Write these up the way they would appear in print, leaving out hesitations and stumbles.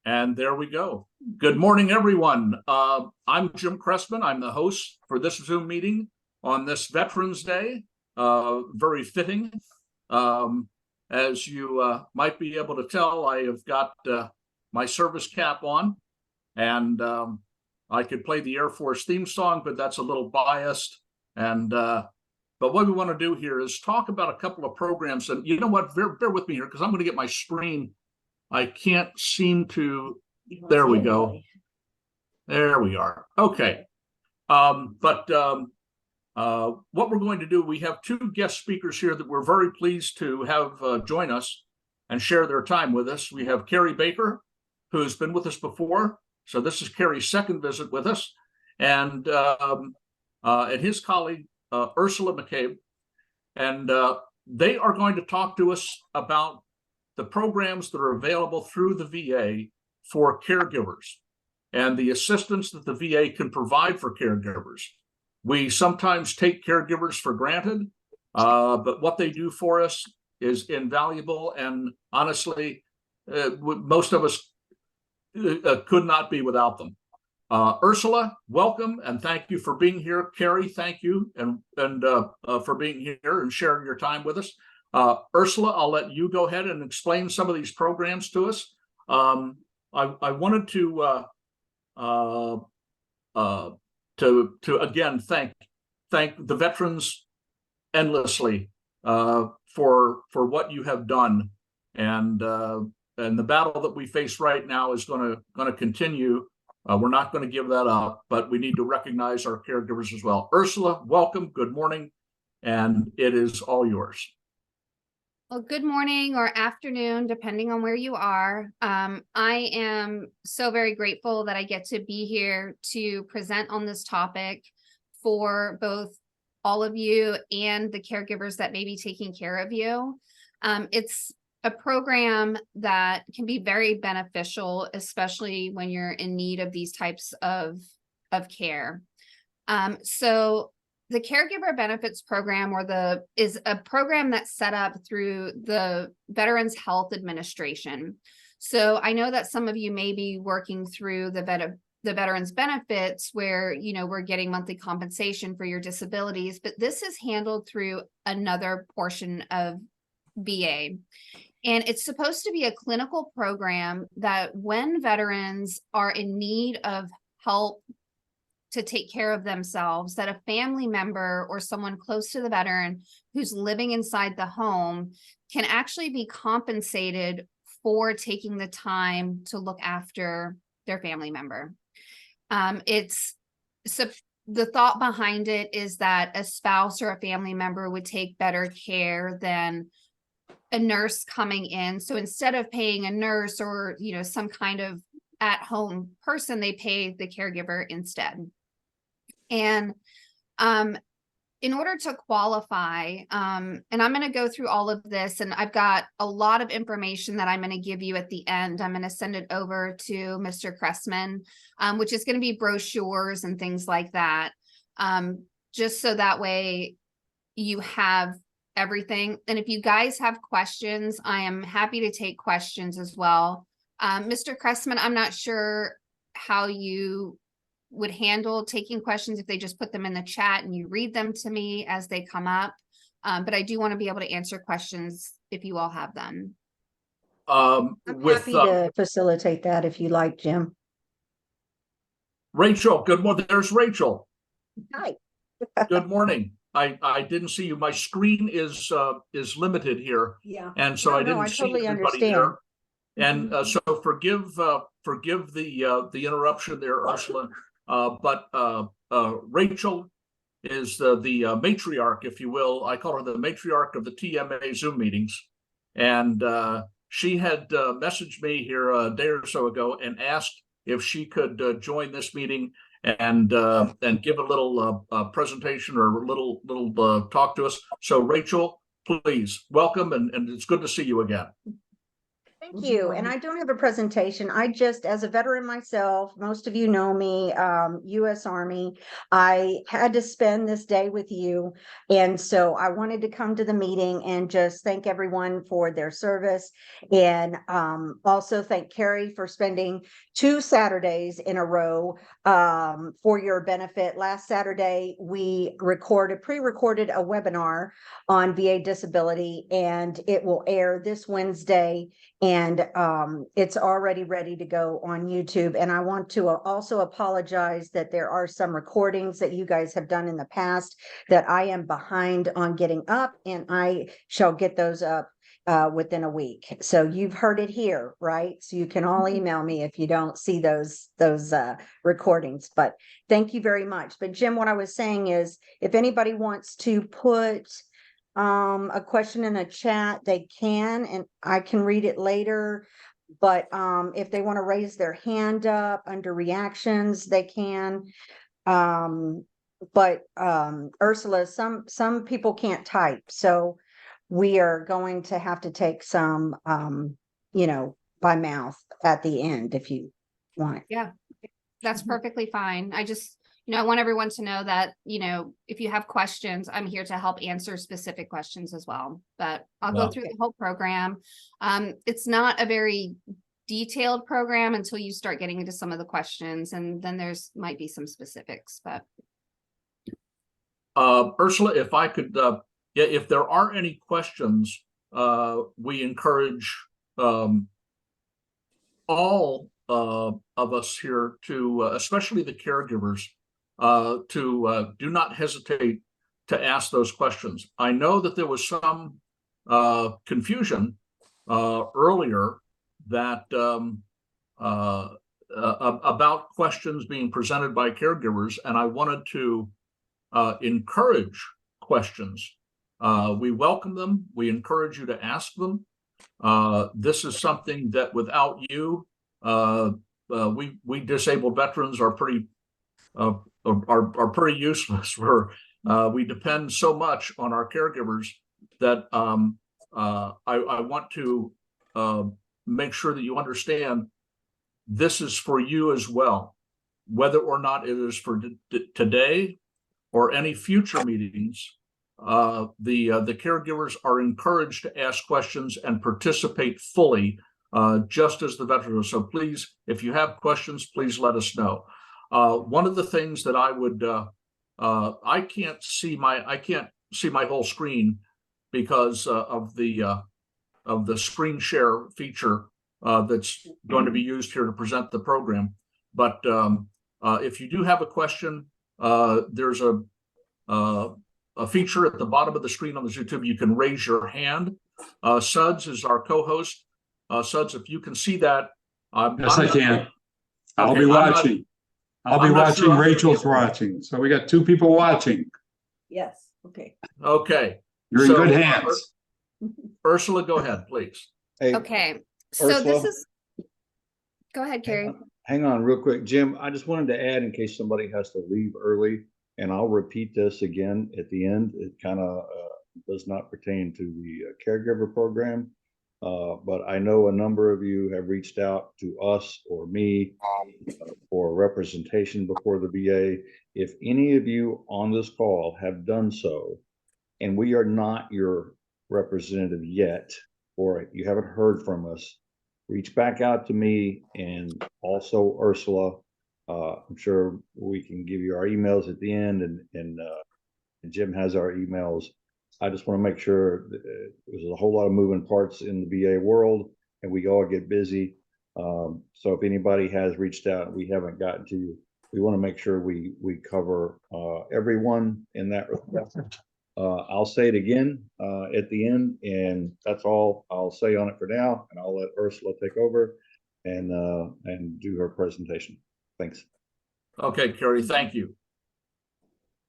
And there we go. Good morning, everyone. I'm Jim Cressman. I'm the host for this Zoom meeting on this Veterans Day. Very fitting. As you might be able to tell, I have got my service cap on, and I could play the Air Force theme song, but that's a little biased. And but what we want to do here is talk about a couple of programs. And you know what? Bear with me here, because I'm going to get my screen. I can't seem to. There we go. There we are. Okay. What we're going to do, we have two guest speakers here that we're very pleased to have join us and share their time with us. We have Kerry Baker, who's been with us before. So this is Kerry's second visit with us, and his colleague, Ursula Mecabe. And they are going to talk to us about the programs that are available through the VA for caregivers and the assistance that the VA can provide for caregivers. We sometimes take caregivers for granted, but what they do for us is invaluable. And honestly, most of us could not be without them. Ursula, welcome, and thank you for being here. Kerry, thank you and for being here and sharing your time with us. Ursula, I'll let you go ahead and explain some of these programs to us. I wanted to again thank the veterans endlessly for what you have done, and the battle that we face right now is going to continue. We're not going to give that up, but we need to recognize our caregivers as well. Ursula, welcome. Good morning, and it is all yours. Well, good morning or afternoon, depending on where you are. I am so very grateful that I get to be here to present on this topic for both all of you and the caregivers that may be taking care of you. It's a program that can be very beneficial, especially when you're in need of these types of care. So the Caregiver Benefits Program is a program that's set up through the Veterans Health Administration. So I know that some of you may be working through the Veterans Benefits where, you know, we're getting monthly compensation for your disabilities, but this is handled through another portion of VA. And it's supposed to be a clinical program that when veterans are in need of help to take care of themselves, that a family member or someone close to the veteran who's living inside the home can actually be compensated for taking the time to look after their family member. The thought behind it is that a spouse or a family member would take better care than a nurse coming in. So instead of paying a nurse or, you know, some kind of at-home person, they pay the caregiver instead. And in order to qualify, and I'm going to go through all of this, and I've got a lot of information that I'm going to give you at the end. I'm going to send it over to Mr. Cressman, which is going to be brochures and things like that, just so that way you have everything. And if you guys have questions, I am happy to take questions as well. Mr. Cressman, I'm not sure how you would handle taking questions, if they just put them in the chat and you read them to me as they come up. But I do want to be able to answer questions if you all have them. I'm happy to facilitate that if you like, Jim. Rachel, good morning. There's Rachel. Hi. Good morning. I didn't see you. My screen is limited here. Yeah. And so I didn't see totally everybody understand. there. And so forgive the interruption there, Ursula. But Rachel is the matriarch, if you will. I call her the matriarch of the TMA Zoom meetings. And she had messaged me here a day or so ago and asked if she could join this meeting and give a little presentation or a little talk to us. So Rachel, please welcome, and it's good to see you again. Thank you. And I don't have a presentation. I just, as a veteran myself, most of you know me, U.S. Army, I had to spend this day with you. And so I wanted to come to the meeting and just thank everyone for their service. And also thank Kerry for spending 2 Saturdays in a row for your benefit. Last Saturday, we pre-recorded a webinar on VA disability, and it will air this Wednesday. And it's already ready to go on YouTube. And I want to also apologize that there are some recordings that you guys have done in the past that I am behind on getting up, and I shall get those up within a week. So you've heard it here, right? So you can all email me if you don't see those recordings. But thank you very much. But Jim, what I was saying is, if anybody wants to put a question in a chat, they can, and I can read it later. But if they want to raise their hand up under reactions, they can. But Ursula, some people can't type, so we are going to have to take some by mouth at the end if you want. Yeah, that's perfectly fine. I just, I want everyone to know that, if you have questions, I'm here to help answer specific questions as well. But I'll go through the whole program. It's not a very detailed program until you start getting into some of the questions, and then might be some specifics. But Ursula, if I could, if there are any questions, we encourage all of us here to, especially the caregivers, to do not hesitate to ask those questions. I know that there was some confusion earlier that about questions being presented by caregivers, and I wanted to encourage questions. We welcome them. We encourage you to ask them. This is something that without you, we disabled veterans are pretty useless. We depend so much on our caregivers that I want to make sure that you understand this is for you as well, whether or not it is for today or any future meetings. The caregivers are encouraged to ask questions and participate fully, just as the veterans. So please, if you have questions, please let us know. One of the things that I would, I can't see my whole screen because of the screen share feature that's going to be used here to present the program. But if you do have a question, there's a feature at the bottom of the screen on the YouTube. You can raise your hand. Suds is our co-host. Suds, if you can see that. Yes, I can. I'll be watching. I'll be watching. Sure Rachel's watching. So we got 2 people watching. Yes. Okay. Okay. You're in good hands. Ursula, go ahead, please. Hey, okay. So Ursula, this is, go ahead, Kerry. hang on real quick. Jim, I just wanted to add in case somebody has to leave early, and I'll repeat this again at the end. It kind of does not pertain to the caregiver program. But I know a number of you have reached out to us or me for representation before the VA. If any of you on this call have done so, and we are not your representative yet, or you haven't heard from us, reach back out to me and also Ursula. I'm sure we can give you our emails at the end, and Jim has our emails. I just want to make sure that there's a whole lot of moving parts in the VA world, and we all get busy. So if anybody has reached out and we haven't gotten to you, we want to make sure we cover everyone in that respect. I'll say it again at the end, and that's all I'll say on it for now. And I'll let Ursula take over and do her presentation. Thanks. Okay, Kerry, thank you.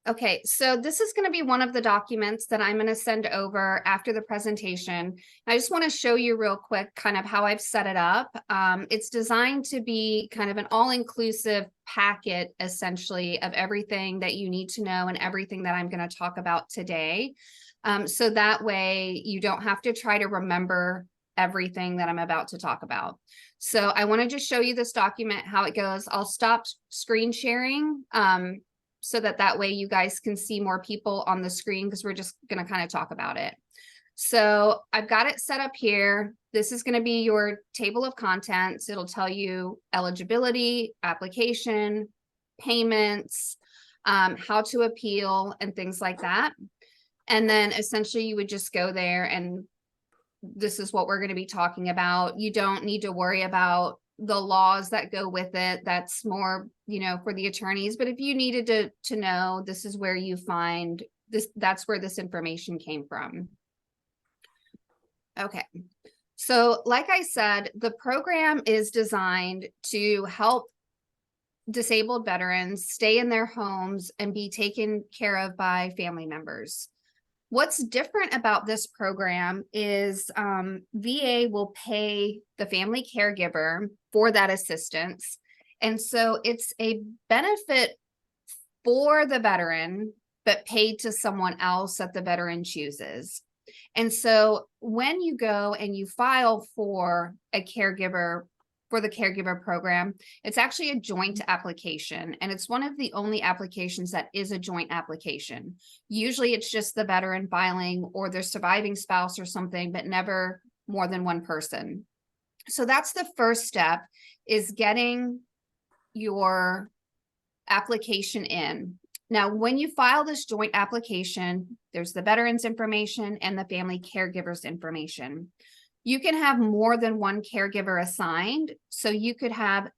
Okay, so this is going to be one of the documents that I'm going to send over after the presentation. I just want to show you real quick kind of how I've set it up. It's designed to be kind of an all-inclusive packet, essentially, of everything that you need to know and everything that I'm going to talk about today. So that way you don't have to try to remember everything that I'm about to talk about. So I want to just show you this document, how it goes. I'll stop screen sharing so that way you guys can see more people on the screen, because we're just going to kind of talk about it. So I've got it set up here. This is going to be your table of contents. It'll tell you eligibility, application, payments, how to appeal, and things like that. And then essentially you would just go there, and this is what we're going to be talking about. You don't need to worry about the laws that go with it. That's more, for the attorneys. But if you needed to know, this is where you find this. That's where this information came from. Okay. So like I said, the program is designed to help disabled veterans stay in their homes and be taken care of by family members. What's different about this program is VA will pay the family caregiver for that assistance. And so it's a benefit for the veteran, but paid to someone else that the veteran chooses. And so when you go and you file for a caregiver, for the caregiver program, it's actually a joint application. And it's one of the only applications that is a joint application. Usually it's just the veteran filing or their surviving spouse or something, but never more than one person. So that's the first step, is getting your application in. Now, when you file this joint application, there's the veteran's information and the family caregiver's information. You can have more than one caregiver assigned. So you could have,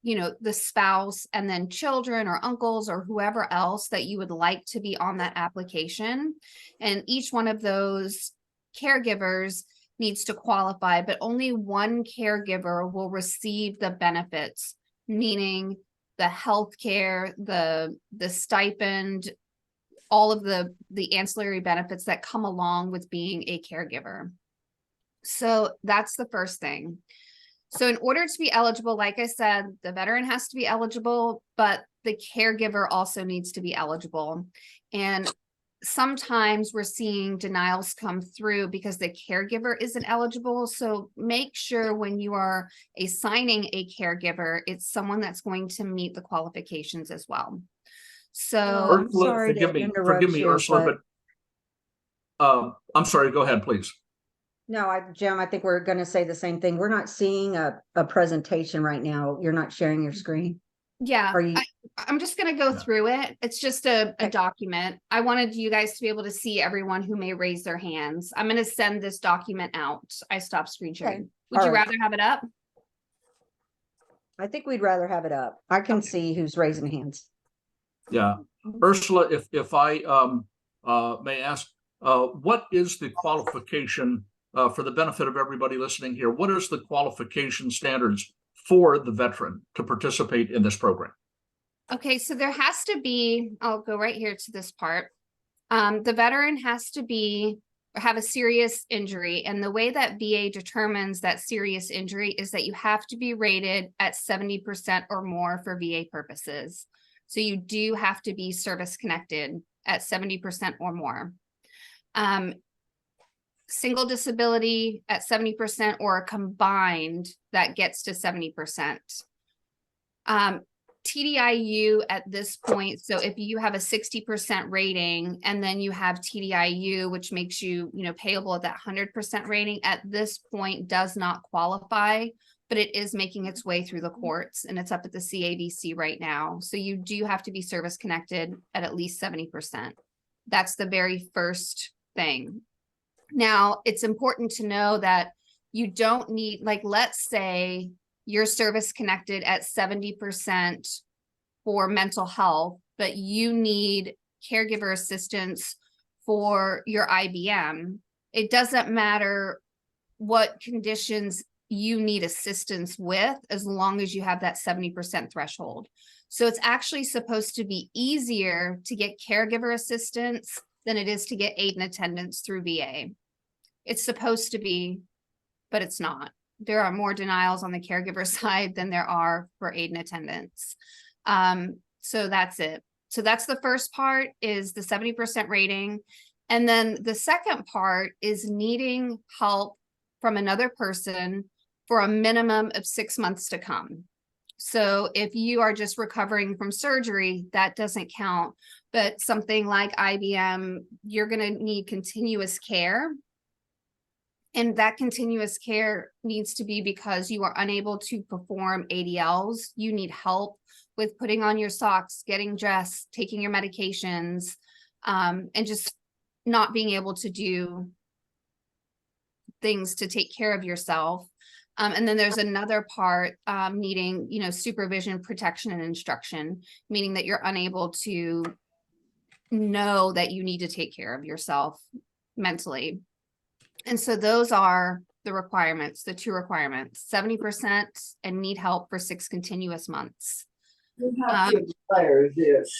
the spouse and then children or uncles or whoever else that you would like to be on that application. And each one of those caregivers needs to qualify, but only one caregiver will receive the benefits, meaning the health care, the stipend, all of the ancillary benefits that come along with being a caregiver. So that's the first thing. So in order to be eligible, like I said, the veteran has to be eligible, but the caregiver also needs to be eligible. And sometimes we're seeing denials come through because the caregiver isn't eligible. So make sure when you are assigning a caregiver, it's someone that's going to meet the qualifications as well. So Ursula, sorry to interrupt forgive me, you, Ursula, but I'm sorry, go ahead, please. No, Jim, I think we're going to say the same thing. We're not seeing a presentation right now. You're not sharing your screen. yeah, Are you? I'm just going to go Yeah. through it. It's just a Okay. document. I wanted you guys to be able to see everyone who may raise their hands. I'm going to send this document out. I stopped screen sharing. Okay. Would All you right. rather have it up? I think we'd rather have it up. I can Okay. see who's raising hands. Yeah, Ursula, if I may ask, what is the qualification for the benefit of everybody listening here? What is the qualification standards for the veteran to participate in this program? Okay, so there has to be, I'll go right here to this part. The veteran has to have a serious injury. And the way that VA determines that serious injury is that you have to be rated at 70% or more for VA purposes. So you do have to be service connected at 70% or more. Single disability at 70% or combined that gets to 70%. TDIU at this point, so if you have a 60% rating and then you have TDIU, which makes you, payable at that 100% rating, at this point does not qualify, but it is making its way through the courts and it's up at the CAVC right now. So you do have to be service connected at least 70%. That's the very first thing. Now, it's important to know that you don't need, let's say you're service connected at 70% for mental health, but you need caregiver assistance for your IBM. It doesn't matter what conditions you need assistance with, as long as you have that 70% threshold. So it's actually supposed to be easier to get caregiver assistance than it is to get aid and attendance through VA. It's supposed to be, but it's not. There are more denials on the caregiver side than there are for aid and attendance. So that's it. So that's the first part, is the 70% rating. And then the second part is needing help from another person for a minimum of 6 months to come. So if you are just recovering from surgery, that doesn't count. But something like IBM, you're going to need continuous care. And that continuous care needs to be because you are unable to perform ADLs. You need help with putting on your socks, getting dressed, taking your medications, and just not being able to do things to take care of yourself. And then there's another part needing, supervision, protection, and instruction, meaning that you're unable to know that you need to take care of yourself mentally. And so those are the requirements, the 2 requirements, 70% and need help for 6 continuous months. You have to require this.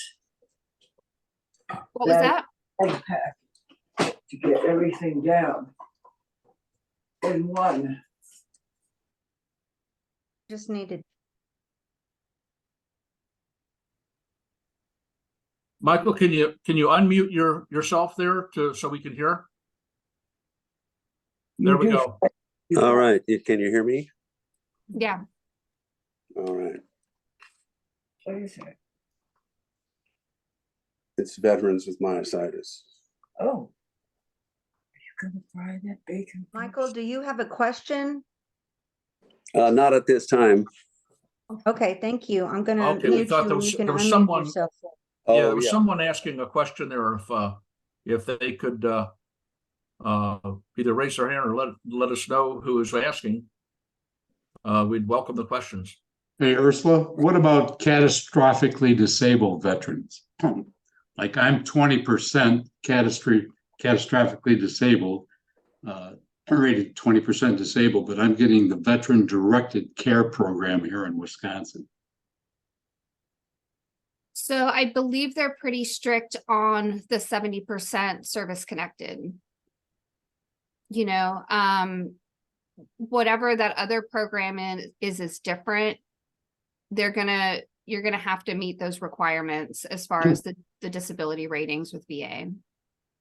What was that? Impact to get everything down in one. Just needed. Michael, can you unmute yourself there so we can hear? There we go. All right. Can you hear me? Yeah. All right. What is it? It's veterans with myositis. Oh. Are you gonna fry that bacon? Michael, do you have a question? Not at this time. Okay, thank you. I'm gonna Okay, we mute thought you there and was- you can there was unmute someone- yourself. Yeah, Oh, there was someone asking a question there if they could either raise their hand or let us know who is asking. We'd welcome the questions. Hey, Ursula, what about catastrophically disabled veterans? Like I'm 20% catastrophically disabled, rated 20% disabled, but I'm getting the veteran directed care program here in Wisconsin. So I believe they're pretty strict on the 70% service connected. Whatever that other program is different. You're gonna have to meet those requirements as far as the disability ratings with VA.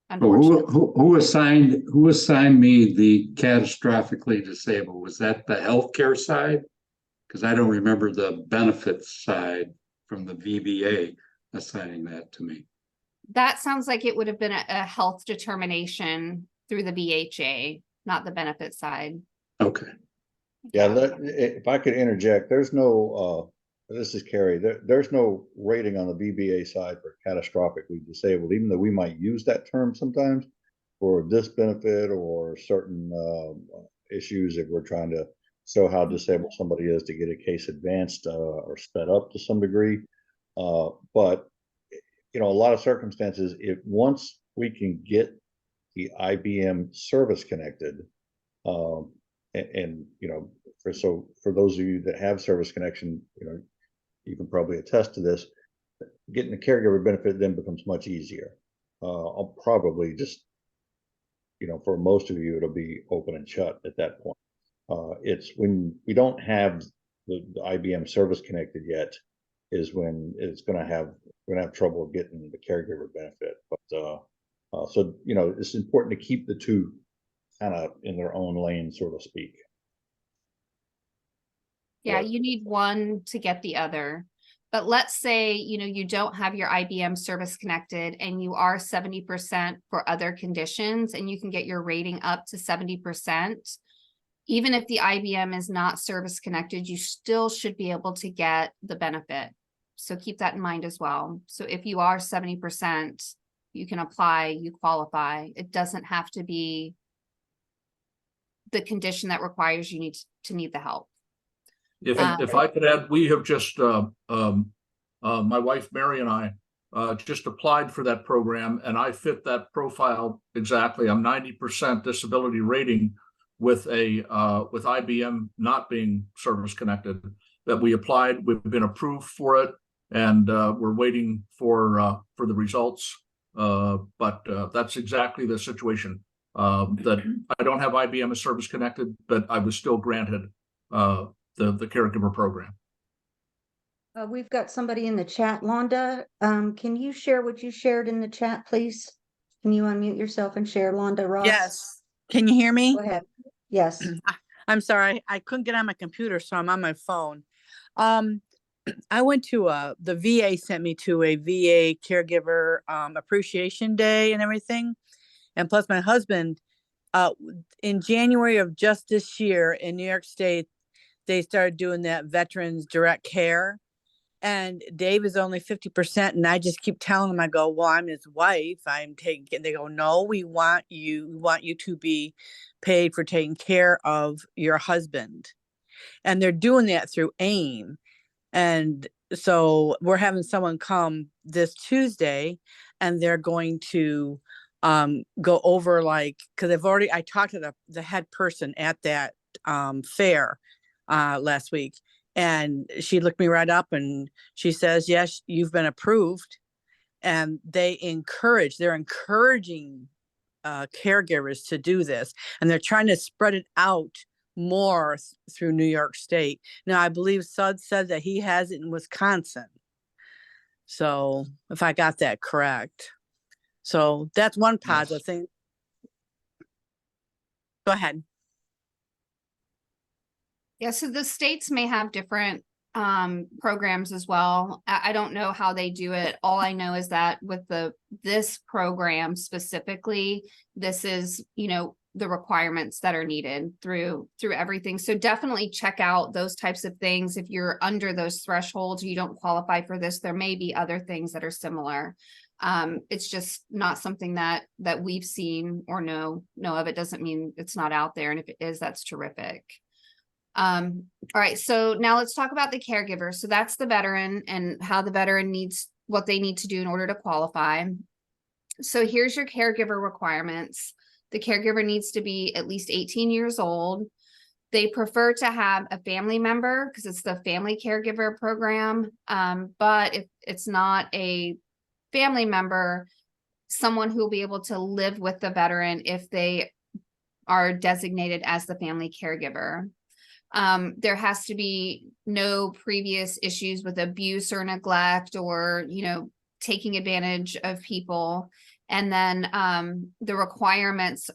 Unfortunately. Who assigned me the catastrophically disabled? Was that the healthcare side? Because I don't remember the benefits side from the VBA assigning that to me. That sounds like it would have been a health determination through the VHA, not the benefit side. Okay. Yeah, if I could interject, there's no, this is Kerry, there's no rating on the VBA side for catastrophically disabled, even though we might use that term sometimes for this benefit or certain issues if we're trying to show how disabled somebody is to get a case advanced or sped up to some degree. But, a lot of circumstances, once we can get the IBM service connected, for those of you that have service connection, you can probably attest to this, getting the caregiver benefit then becomes much easier. I'll probably just, for most of you, it'll be open and shut at that point. It's when we don't have the IBM service connected yet is when we're going to have trouble getting the caregiver benefit. But so it's important to keep the two kind of in their own lane, so to speak. Yeah, you need one to get the other. But let's say, you don't have your IBM service connected and you are 70% for other conditions and you can get your rating up to 70%. Even if the IBM is not service connected, you still should be able to get the benefit. So keep that in mind as well. So if you are 70%, you can apply, you qualify. It doesn't have to be the condition that requires you need the help. If I could add, we have just my wife Mary and I just applied for that program, and I fit that profile exactly. I'm 90% disability rating with IBM not being service connected. That we applied, we've been approved for it, and we're waiting for the results. But that's exactly the situation. That I don't have IBM as service connected, but I was still granted the caregiver program. We've got somebody in the chat. Londa, can you share what you shared in the chat, please? Can you unmute yourself and share, Londa Ross? Yes. Can you hear me? Go ahead. Yes. I'm sorry, I couldn't get on my computer, so I'm on my phone. I went to the VA sent me to a VA caregiver appreciation day and everything. And plus my husband, in January of just this year in New York State, they started doing that veterans direct care. And Dave is only 50%. And I just keep telling him, I go, well, I'm his wife. I'm taking, they go, no, we want you to be paid for taking care of your husband. And they're doing that through AIM. And so we're having someone come this Tuesday and they're going to go over like, because I talked to the head person at that fair last week. And she looked me right up and she says, yes, you've been approved. And they're encouraging caregivers to do this. And they're trying to spread it out more through New York State. Now, I believe Sud said that he has it in Wisconsin. So if I got that correct. So that's one positive thing. Go ahead. Yeah, so the states may have different programs as well. I don't know how they do it. All I know is that with this program specifically, this is, the requirements that are needed through everything. So definitely check out those types of things. If you're under those thresholds, you don't qualify for this, there may be other things that are similar. It's just not something that we've seen or know of. It doesn't mean it's not out there. And if it is, that's terrific. All right, so now let's talk about the caregiver. So that's the veteran and how the veteran needs what they need to do in order to qualify. So here's your caregiver requirements. The caregiver needs to be at least 18 years old. They prefer to have a family member because it's the family caregiver program. But if it's not a family member, someone who will be able to live with the veteran if they are designated as the family caregiver. There has to be no previous issues with abuse or neglect or, taking advantage of people. And then the requirements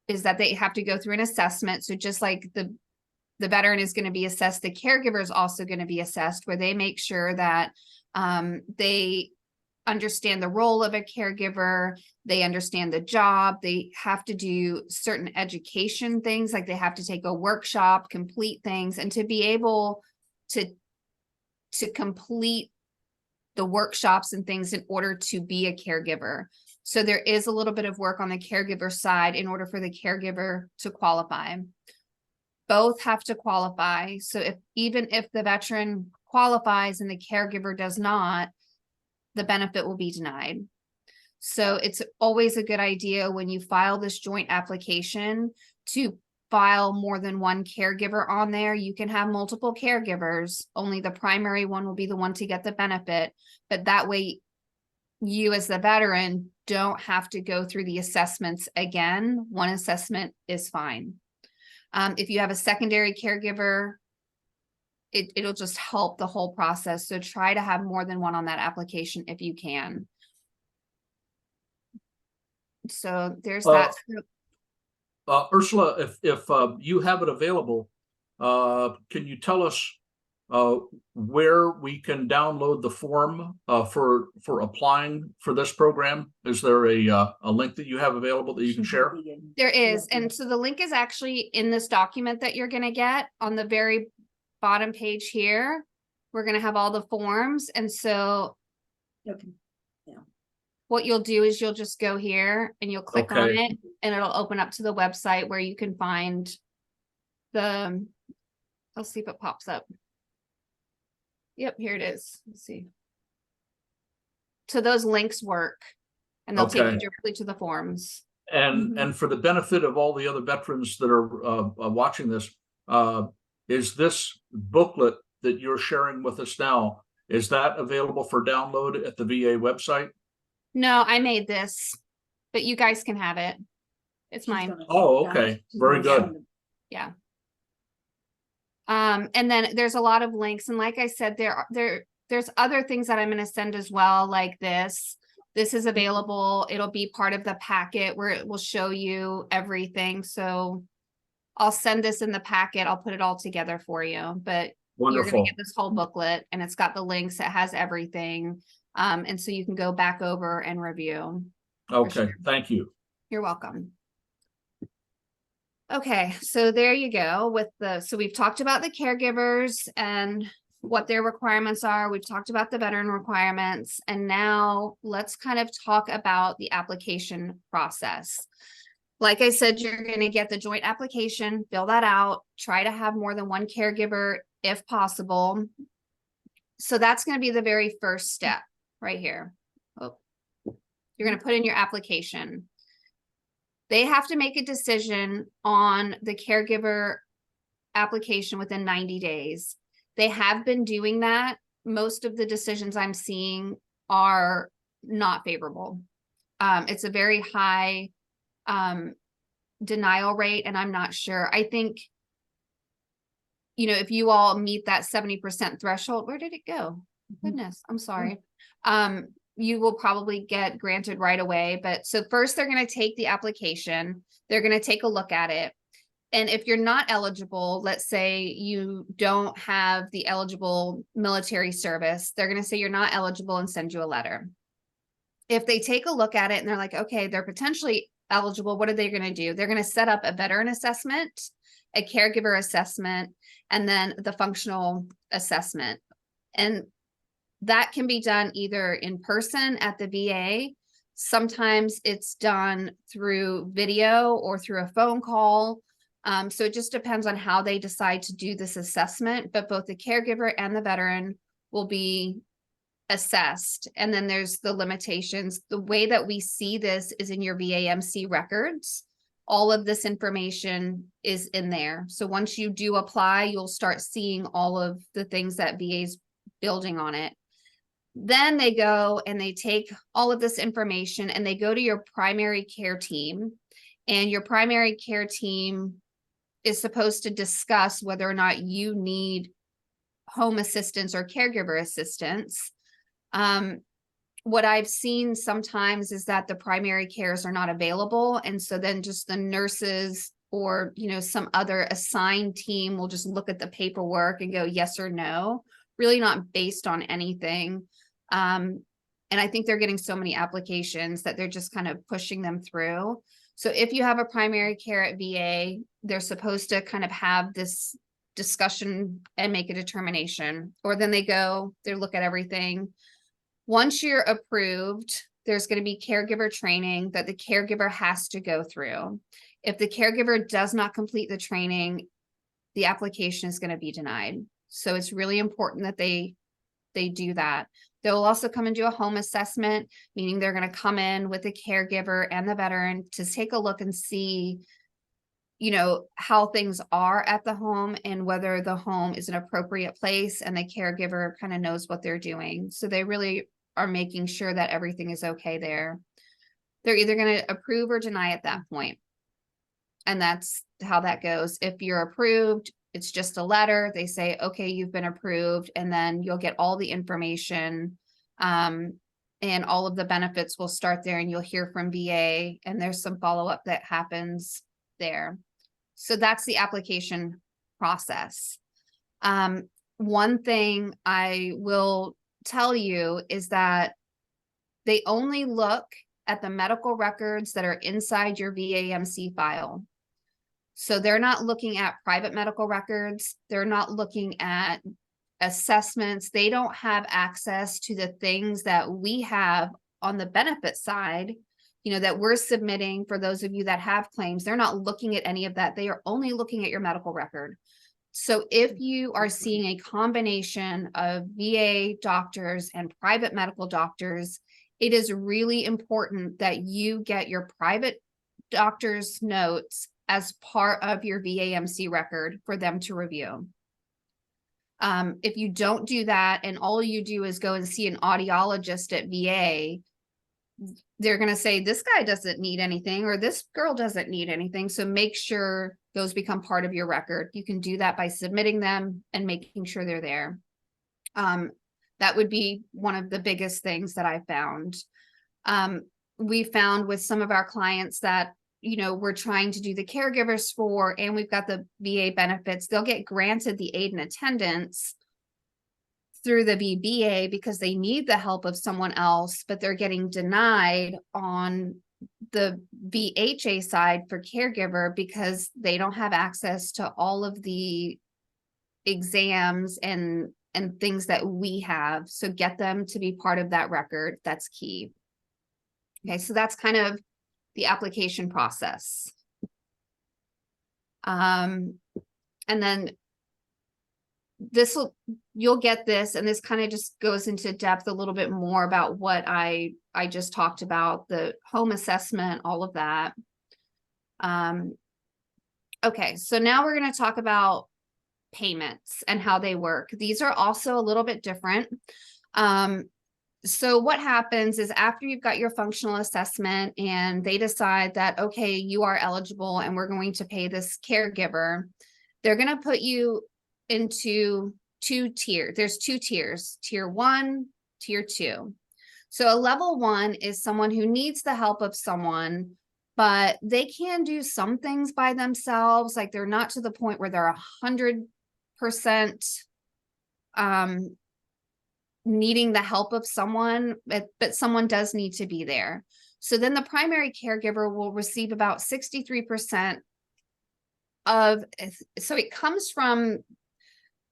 is that they have to go through an assessment. So just like the veteran is going to be assessed, the caregiver is also going to be assessed, where they make sure that they understand the role of a caregiver, they understand the job, they have to do certain education things, like they have to take a workshop, complete things, and to be able to complete the workshops and things in order to be a caregiver. So there is a little bit of work on the caregiver side in order for the caregiver to qualify. Both have to qualify. So even if the veteran qualifies and the caregiver does not, the benefit will be denied. So it's always a good idea when you file this joint application to file more than one caregiver on there. You can have multiple caregivers, only the primary one will be the one to get the benefit. But that way, you as the veteran don't have to go through the assessments again. One assessment is fine. If you have a secondary caregiver, it'll just help the whole process. So try to have more than one on that application if you can. So there's that. Ursula, if you have it available, can you tell us where we can download the form for applying for this program? Is there a link that you have available that you can share? There is. And so the link is actually in this document that you're going to get on the very bottom page here. We're going to have all the forms. And so what you'll do is you'll just go here and you'll click on it and it'll open up to the website where you can find the, I'll see if it pops up. Yep, here it is. Let's see. So those links work and they'll take you directly to the forms. And for the benefit of all the other veterans that are watching this, is this booklet that you're sharing with us now, is that available for download at the VA website? No, I made this, but you guys can have it. It's mine. Oh, okay. Very good. Yeah. And then there's a lot of links. And like I said, there's other things that I'm going to send as well, like this. This is available. It'll be part of the packet where it will show you everything. So I'll send this in the packet. I'll put it all together for you, but you're Wonderful. gonna get this whole booklet and it's got the links. It has everything. And so you can go back over and review. Okay, sure. thank you. You're welcome. Okay, so there you go with so we've talked about the caregivers and what their requirements are. We've talked about the veteran requirements, and now let's kind of talk about the application process. Like I said, you're going to get the joint application, fill that out, try to have more than one caregiver if possible. So that's going to be the very first step right here. Oh, you're going to put in your application. They have to make a decision on the caregiver application within 90 days. They have been doing that. Most of the decisions I'm seeing are not favorable. It's a very high denial rate, and I'm not sure. I think, you know, if you all meet that 70% threshold, where did it go? Goodness, I'm sorry. You will probably get granted right away. But so first they're going to take the application. They're going to take a look at it. And if you're not eligible, let's say you don't have the eligible military service, they're going to say you're not eligible and send you a letter. If they take a look at it and they're like, okay, they're potentially eligible, what are they going to do? They're going to set up a veteran assessment, a caregiver assessment, and then the functional assessment. And that can be done either in person at the VA. Sometimes it's done through video or through a phone call. So it just depends on how they decide to do this assessment, but both the caregiver and the veteran will be assessed. And then there's the limitations. The way that we see this is in your VAMC records. All of this information is in there. So once you do apply, you'll start seeing all of the things that VA's building on it. Then they go and they take all of this information and they go to your primary care team, and your primary care team is supposed to discuss whether or not you need home assistance or caregiver assistance. What I've seen sometimes is that the primary cares are not available. And so then just the nurses or, you know, some other assigned team will just look at the paperwork and go yes or no, really not based on anything. And I think they're getting so many applications that they're just kind of pushing them through. So if you have a primary care at VA, they're supposed to kind of have this discussion and make a determination, or then they look at everything. Once you're approved, there's going to be caregiver training that the caregiver has to go through. If the caregiver does not complete the training, the application is going to be denied. So it's really important that they do that. They'll also come and do a home assessment, meaning they're going to come in with the caregiver and the veteran to take a look and see, you know, how things are at the home and whether the home is an appropriate place and the caregiver kind of knows what they're doing. So they really are making sure that everything is okay there. They're either going to approve or deny at that point. And that's how that goes. If you're approved, it's just a letter. They say, okay, you've been approved, and then you'll get all the information, and all of the benefits will start there, and you'll hear from VA, and there's some follow-up that happens there. So that's the application process. One thing I will tell you is that they only look at the medical records that are inside your VAMC file. So they're not looking at private medical records. They're not looking at assessments. They don't have access to the things that we have on the benefit side, you know, that we're submitting for those of you that have claims. They're not looking at any of that. They are only looking at your medical record. So if you are seeing a combination of VA doctors and private medical doctors, it is really important that you get your private doctor's notes as part of your VAMC record for them to review. If you don't do that and all you do is go and see an audiologist at VA, they're going to say, this guy doesn't need anything, or this girl doesn't need anything. So make sure those become part of your record. You can do that by submitting them and making sure they're there. That would be one of the biggest things that I found. We found with some of our clients that we're trying to do the caregivers for, and we've got the VA benefits, they'll get granted the aid and attendance through the VBA because they need the help of someone else, but they're getting denied on the VHA side for caregiver because they don't have access to all of the exams and things that we have. So get them to be part of that record. That's key. Okay, so that's kind of the application process. And then you'll get this, and this kind of just goes into depth a little bit more about what I just talked about, the home assessment, all of that. Okay, so now we're going to talk about payments and how they work. These are also a little bit different. So what happens is after you've got your functional assessment and they decide that, okay, you are eligible and we're going to pay this caregiver, they're going to put you into two tiers. There's two tiers, tier 1, tier 2. So a level 1 is someone who needs the help of someone, but they can do some things by themselves. Like they're not to the point where they're 100% needing the help of someone, but someone does need to be there. So then the primary caregiver will receive about 63% of, so it comes from,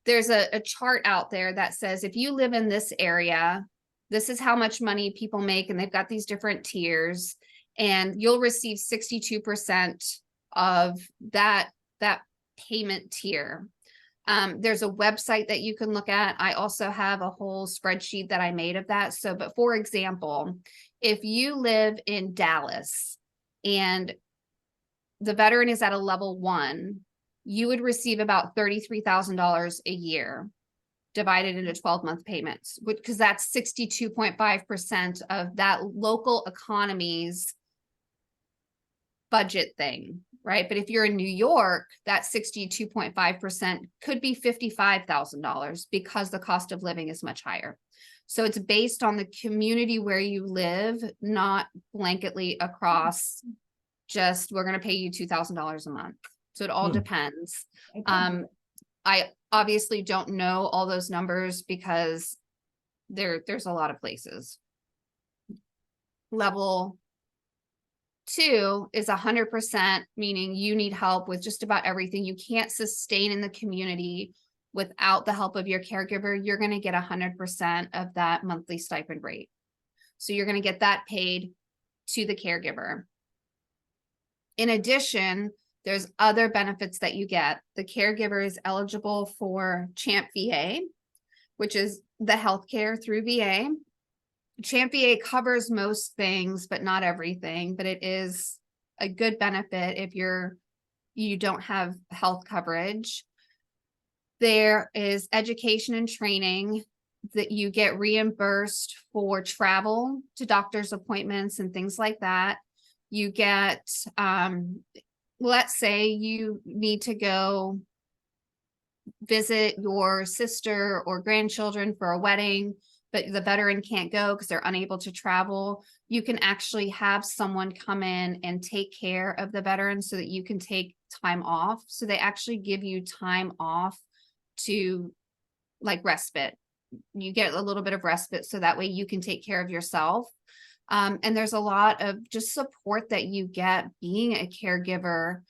there's a chart out there that says, if you live in this area, this is how much money people make, and they've got these different tiers, and you'll receive 62% of that payment tier. There's a website that you can look at. I also have a whole spreadsheet that I made of that. So, but for example, if you live in Dallas and the veteran is at a level 1, you would receive about $33,000 a year divided into 12-month payments, because that's 62.5% of that local economy's budget thing, right? But if you're in New York, that 62.5% could be $55,000 because the cost of living is much higher. So it's based on the community where you live, not blanketly across just, we're going to pay you $2,000 a month. So it all depends. I obviously don't know all those numbers because there's a lot of places. Level 2 is 100%, meaning you need help with just about everything. You can't sustain in the community without the help of your caregiver. You're going to get 100% of that monthly stipend rate. So you're going to get that paid to the caregiver. In addition, there's other benefits that you get. The caregiver is eligible for CHAMP VA, which is the healthcare through VA. CHAMP VA covers most things, but not everything, but it is a good benefit if you don't have health coverage. There is education and training that you get reimbursed for travel to doctor's appointments and things like that. You get, let's say you need to go visit your sister or grandchildren for a wedding, but the veteran can't go because they're unable to travel. You can actually have someone come in and take care of the veteran so that you can take time off. So they actually give you time off to like respite. You get a little bit of respite so that way you can take care of yourself. And there's a lot of just support that you get being a caregiver,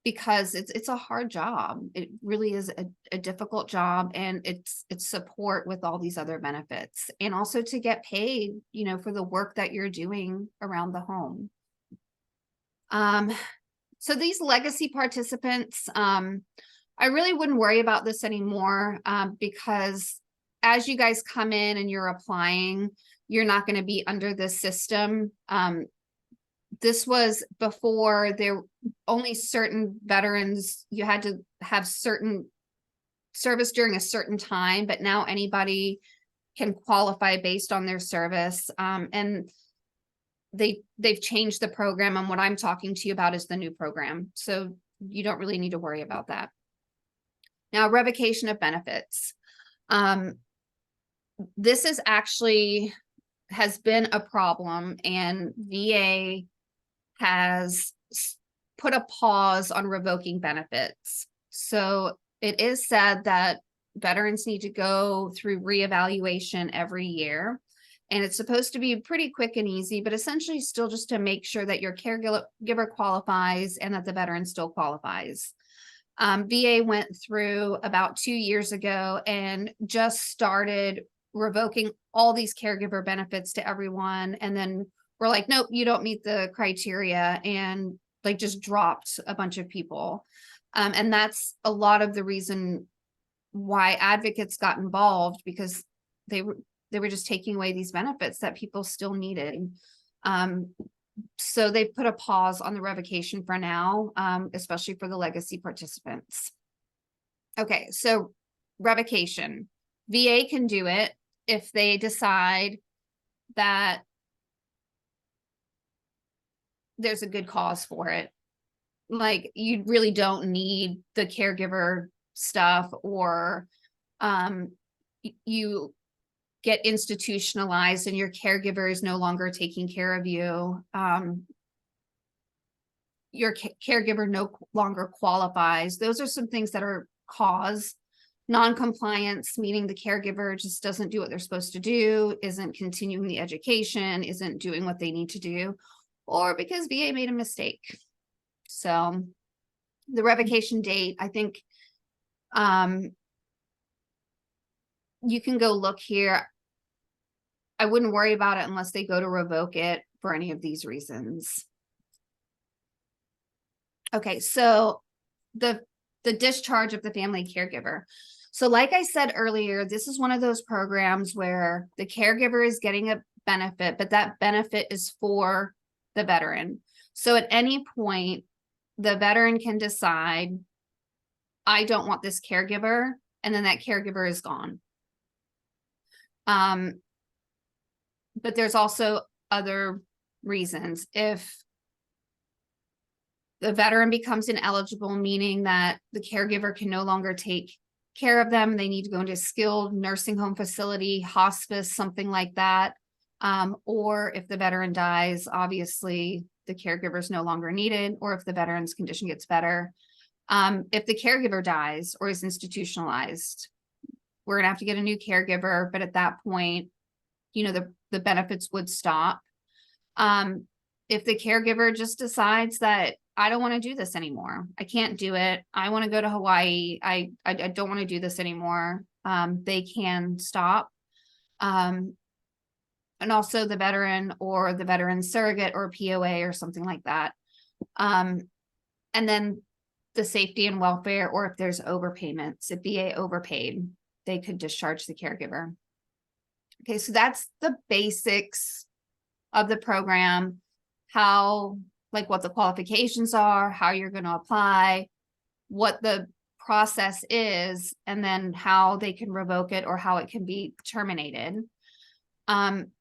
because it's a hard job. It really is a difficult job, and it's support with all these other benefits, and also to get paid, for the work that you're doing around the home. So these legacy participants, I really wouldn't worry about this anymore, because as you guys come in and you're applying, you're not going to be under this system. This was before there only certain veterans, you had to have certain service during a certain time, but now anybody can qualify based on their service. And they've changed the program, and what I'm talking to you about is the new program. So you don't really need to worry about that. Now, revocation of benefits. This is actually has been a problem, and VA has put a pause on revoking benefits. So it is said that veterans need to go through reevaluation every year. And it's supposed to be pretty quick and easy, but essentially still just to make sure that your caregiver qualifies and that the veteran still qualifies. VA went through about 2 years ago and just started revoking all these caregiver benefits to everyone. And then we're like, nope, you don't meet the criteria, and like just dropped a bunch of people. And that's a lot of the reason why advocates got involved, because they were just taking away these benefits that people still needed. So they put a pause on the revocation for now, especially for the legacy participants. Okay, so revocation. VA can do it if they decide that there's a good cause for it. Like, you really don't need the caregiver stuff, or you get institutionalized and your caregiver is no longer taking care of you. Your caregiver no longer qualifies. Those are some things that are cause. Non-compliance, meaning the caregiver just doesn't do what they're supposed to do, isn't continuing the education, isn't doing what they need to do, or because VA made a mistake. So the revocation date, I think, you can go look here. I wouldn't worry about it unless they go to revoke it for any of these reasons. Okay, so the discharge of the family caregiver. So like I said earlier, this is one of those programs where the caregiver is getting a benefit, but that benefit is for the veteran. So at any point, the veteran can decide, I don't want this caregiver, and then that caregiver is gone. But there's also other reasons. If the veteran becomes ineligible, meaning that the caregiver can no longer take care of them, they need to go into a skilled nursing home facility, hospice, something like that. Or if the veteran dies, obviously the caregiver is no longer needed, or if the veteran's condition gets better. If the caregiver dies or is institutionalized, we're gonna have to get a new caregiver, but at that point, you know, the benefits would stop. If the caregiver just decides that I don't want to do this anymore, I can't do it, I want to go to Hawaii, I don't want to do this anymore, they can stop. And also the veteran or the veteran surrogate or POA or something like that. And then the safety and welfare, or if there's overpayments, if VA overpaid, they could discharge the caregiver. Okay, so that's the basics of the program, how, like what the qualifications are, how you're going to apply, what the process is, and then how they can revoke it or how it can be terminated. And,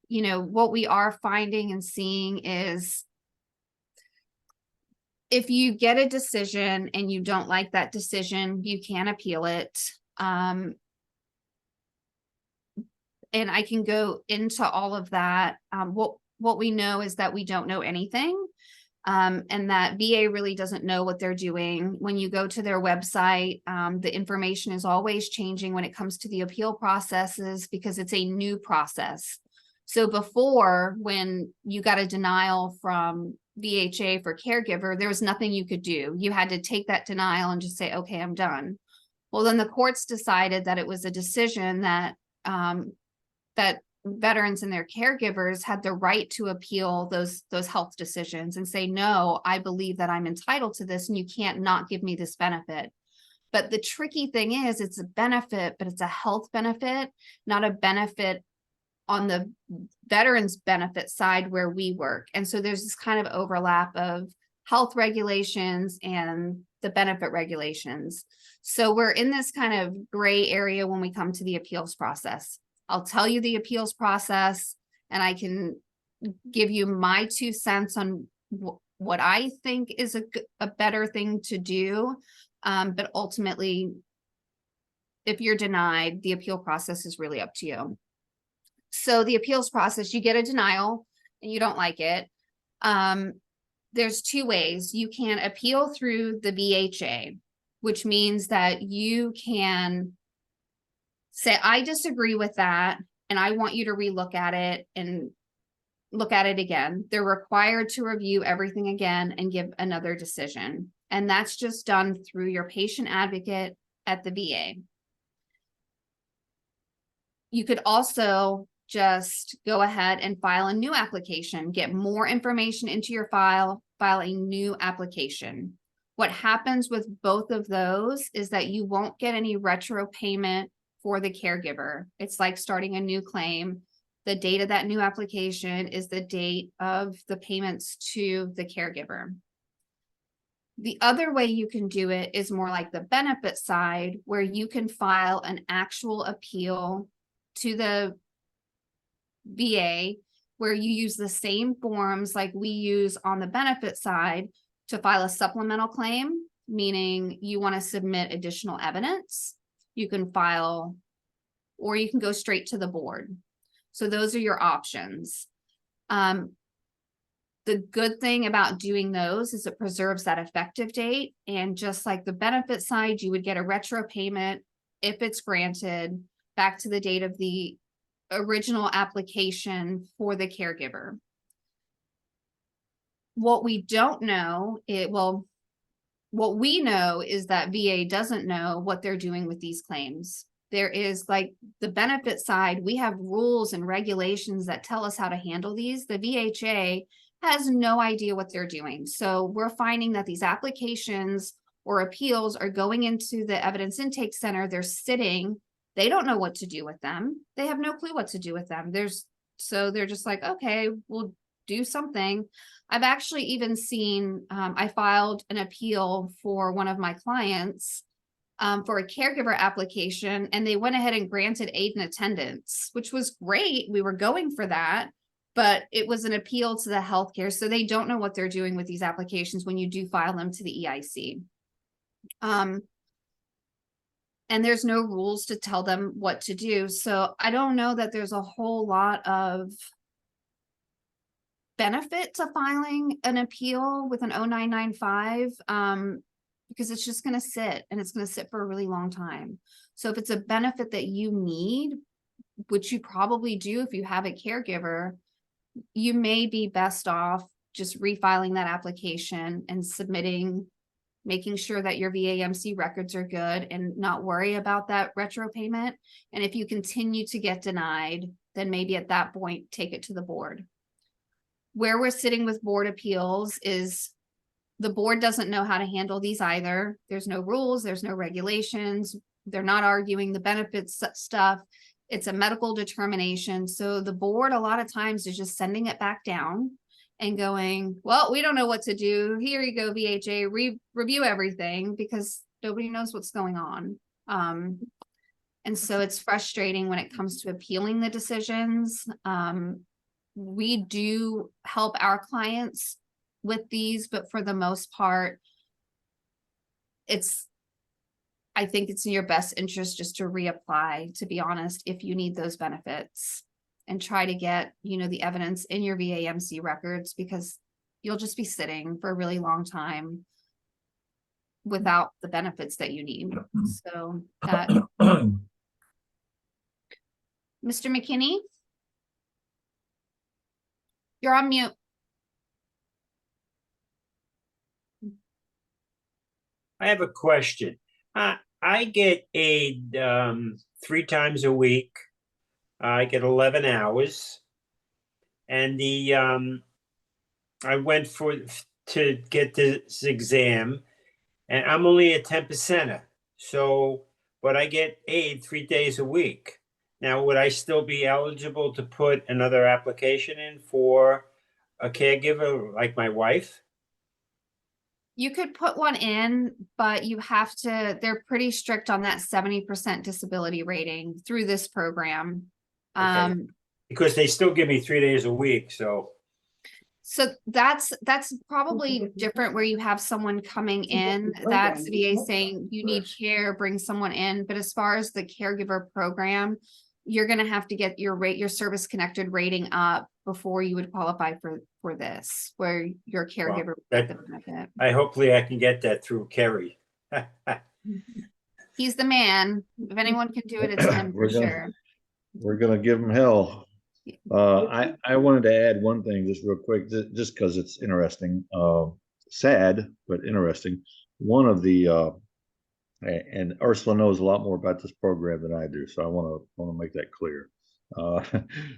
you know, what we are finding and seeing is if you get a decision and you don't like that decision, you can appeal it. And I can go into all of that. What we know is that we don't know anything, and that VA really doesn't know what they're doing. When you go to their website, the information is always changing when it comes to the appeal processes, because it's a new process. So before, when you got a denial from VHA for caregiver, there was nothing you could do. You had to take that denial and just say, okay, I'm done. Well, then the courts decided that it was a decision that that veterans and their caregivers had the right to appeal those health decisions and say, no, I believe that I'm entitled to this and you can't not give me this benefit. But the tricky thing is, it's a benefit, but it's a health benefit, not a benefit on the veterans benefit side where we work. And so there's this kind of overlap of health regulations and the benefit regulations. So we're in this kind of gray area when we come to the appeals process. I'll tell you the appeals process, and I can give you my 2 cents on what I think is a better thing to do. But ultimately, if you're denied, the appeal process is really up to you. So the appeals process, you get a denial, and you don't like it, there's two ways. You can appeal through the VHA, which means that you can say, I disagree with that, and I want you to relook at it and look at it again. They're required to review everything again and give another decision. And that's just done through your patient advocate at the VA. You could also just go ahead and file a new application, get more information into your file a new application. What happens with both of those is that you won't get any retro payment for the caregiver. It's like starting a new claim. The date of that new application is the date of the payments to the caregiver. The other way you can do it is more like the benefit side, where you can file an actual appeal to the VA, where you use the same forms like we use on the benefit side to file a supplemental claim, meaning you want to submit additional evidence. You can file, or you can go straight to the board. So those are your options. The good thing about doing those is it preserves that effective date. And just like the benefit side, you would get a retro payment if it's granted back to the date of the original application for the caregiver. What we don't know, what we know is that VA doesn't know what they're doing with these claims. There is, like the benefit side, we have rules and regulations that tell us how to handle these. The VHA has no idea what they're doing. So we're finding that these applications or appeals are going into the evidence intake center. They're sitting, they don't know what to do with them. They have no clue what to do with them. So they're just like, okay, we'll do something. I've actually even seen, I filed an appeal for one of my clients for a caregiver application, and they went ahead and granted aid and attendance, which was great. We were going for that, but it was an appeal to the healthcare. So they don't know what they're doing with these applications when you do file them to the EIC. And there's no rules to tell them what to do. So I don't know that there's a whole lot of benefit to filing an appeal with an 0995, because it's just going to sit, and it's going to sit for a really long time. So if it's a benefit that you need, which you probably do if you have a caregiver, you may be best off just refiling that application and submitting, making sure that your VAMC records are good and not worry about that retro payment. And if you continue to get denied, then maybe at that point, take it to the board. Where we're sitting with board appeals is the board doesn't know how to handle these either. There's no rules, there's no regulations. They're not arguing the benefits stuff. It's a medical determination. So the board a lot of times is just sending it back down and going, well, we don't know what to do. Here you go, VHA, review everything, because nobody knows what's going on. And so it's frustrating when it comes to appealing the decisions. We do help our clients with these, but for the most part, I think it's in your best interest just to reapply, to be honest, if you need those benefits, and try to get, the evidence in your VAMC records, because you'll just be sitting for a really long time without the benefits that you need. So that, Mr. McKinney, you're on mute. I have a question. I get aid 3 times a week. I get 11 hours, and I went to get this exam, and I'm only a 10%er. So, but I get aid 3 days a week. Now, would I still be eligible to put another application in for a caregiver like my wife? You could put one in, but you have to, they're pretty strict on that 70% disability rating through this program. Okay. Because they still give me 3 days a week, so. So that's probably different, where you have someone coming in, that's VA saying you need care, bring someone in. But as far as the caregiver program, you're gonna have to get your service connected rating up before you would qualify for this, where your caregiver would get the benefit. hopefully I can get that through Kerry. He's the man. If anyone can do it, it's him for sure. We're gonna give them hell. I wanted to add one thing just real quick, just because it's interesting, sad, but interesting. One of the, and Ursula knows a lot more about this program than I do, so I want to make that clear.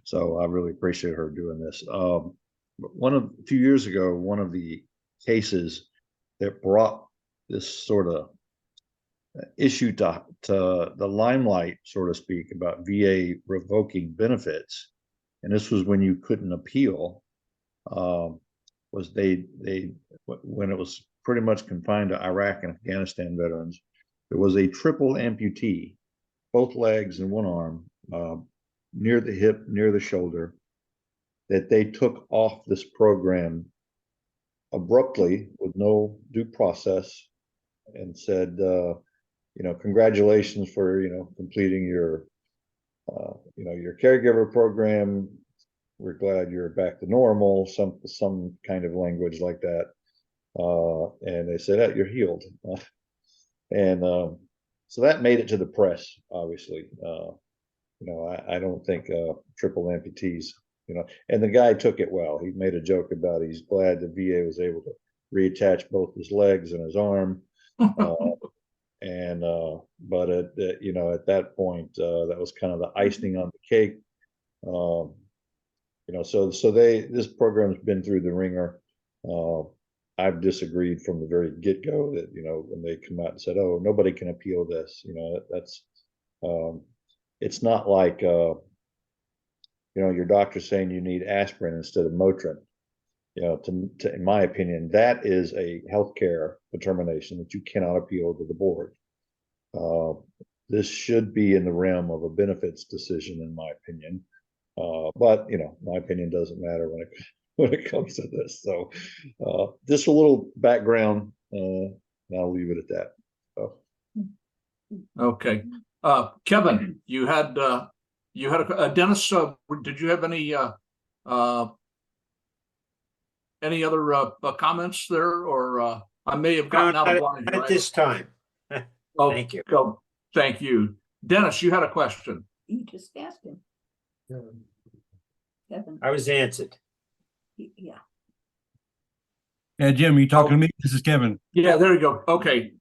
So I really appreciate her doing this. But a few years ago, one of the cases that brought this sort of issue to the limelight, so to speak, about VA revoking benefits, and this was when you couldn't appeal, was they when it was pretty much confined to Iraq and Afghanistan veterans, there was a triple amputee, both legs and one arm, near the hip, near the shoulder, that they took off this program abruptly with no due process and said, you know, congratulations for, you know, completing your, you know, your caregiver program. We're glad you're back to normal, some kind of language like that. And they said, you're healed. And so that made it to the press, obviously. You know, I don't think triple amputees, you know, and the guy took it well. He made a joke about he's glad the VA was able to reattach both his legs and his arm. And but you know, at that point, that was kind of the icing on the cake. You know, so this program's been through the ringer. I've disagreed from the very get-go that, you know, when they come out and said, oh, nobody can appeal this, you know, that's it's not like you know, your doctor saying you need aspirin instead of Motrin. You know, in my opinion, that is a healthcare determination that you cannot appeal to the board. This should be in the realm of a benefits decision, in my opinion. But you know, my opinion doesn't matter when it comes to this. So, just a little background, and I'll leave it at that. So. Okay, Kevin, you had a Dennis. Did you have any other comments there, or I may have gotten out of line at this time. Oh, thank you. Go. Thank you, Dennis. You had a question. You just asked him. Kevin. I was answered. Yeah. Yeah, Jim, you talking to me? This is Kevin. Yeah, there you go. Okay.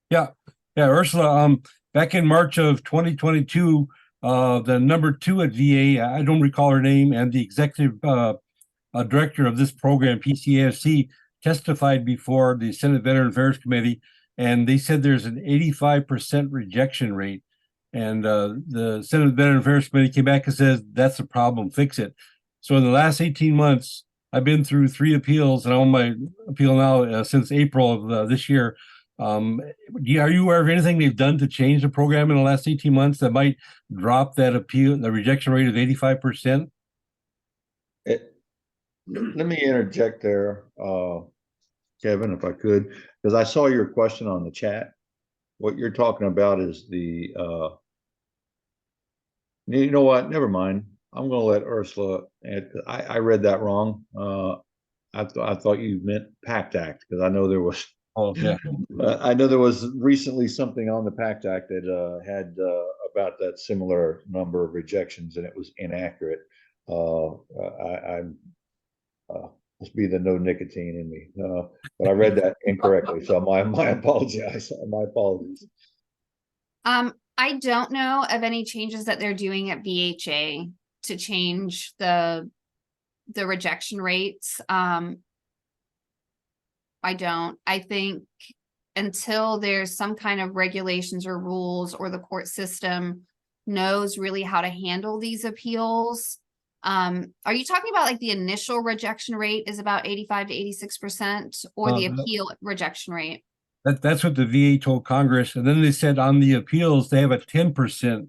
Yeah, Ursula. Back in March of 2022, the number 2 at VA, I don't recall her name, and the executive director of this program, PCAFC, testified before the Senate Veteran Affairs Committee, and they said there's an 85% rejection rate. And the Senate Veteran Affairs Committee came back and says, that's the problem, fix it. So in the last 18 months, I've been through 3 appeals, and I'm on my appeal now since April of this year. Are you aware of anything they've done to change the program in the last 18 months that might drop that the rejection rate of 85%? Let me interject there, Kevin, if I could, because I saw your question on the chat. What you're talking about is the, you know what, never mind. I'm going to let Ursula, I read that wrong. I thought you meant PACT Act, because I know there was, Oh, yeah. I know there was recently something on the PACT Act that had about that similar number of rejections, and it was inaccurate. Must be the no nicotine in me, but I read that incorrectly. So my apologies. My apologies. I don't know of any changes that they're doing at VHA to change the rejection rates. I don't. I think until there's some kind of regulations or rules, or the court system knows really how to handle these appeals. Are you talking about like the initial rejection rate is about 85 to 86%, or the appeal rejection rate? That's what the VA told Congress. And then they said on the appeals, they have a 10%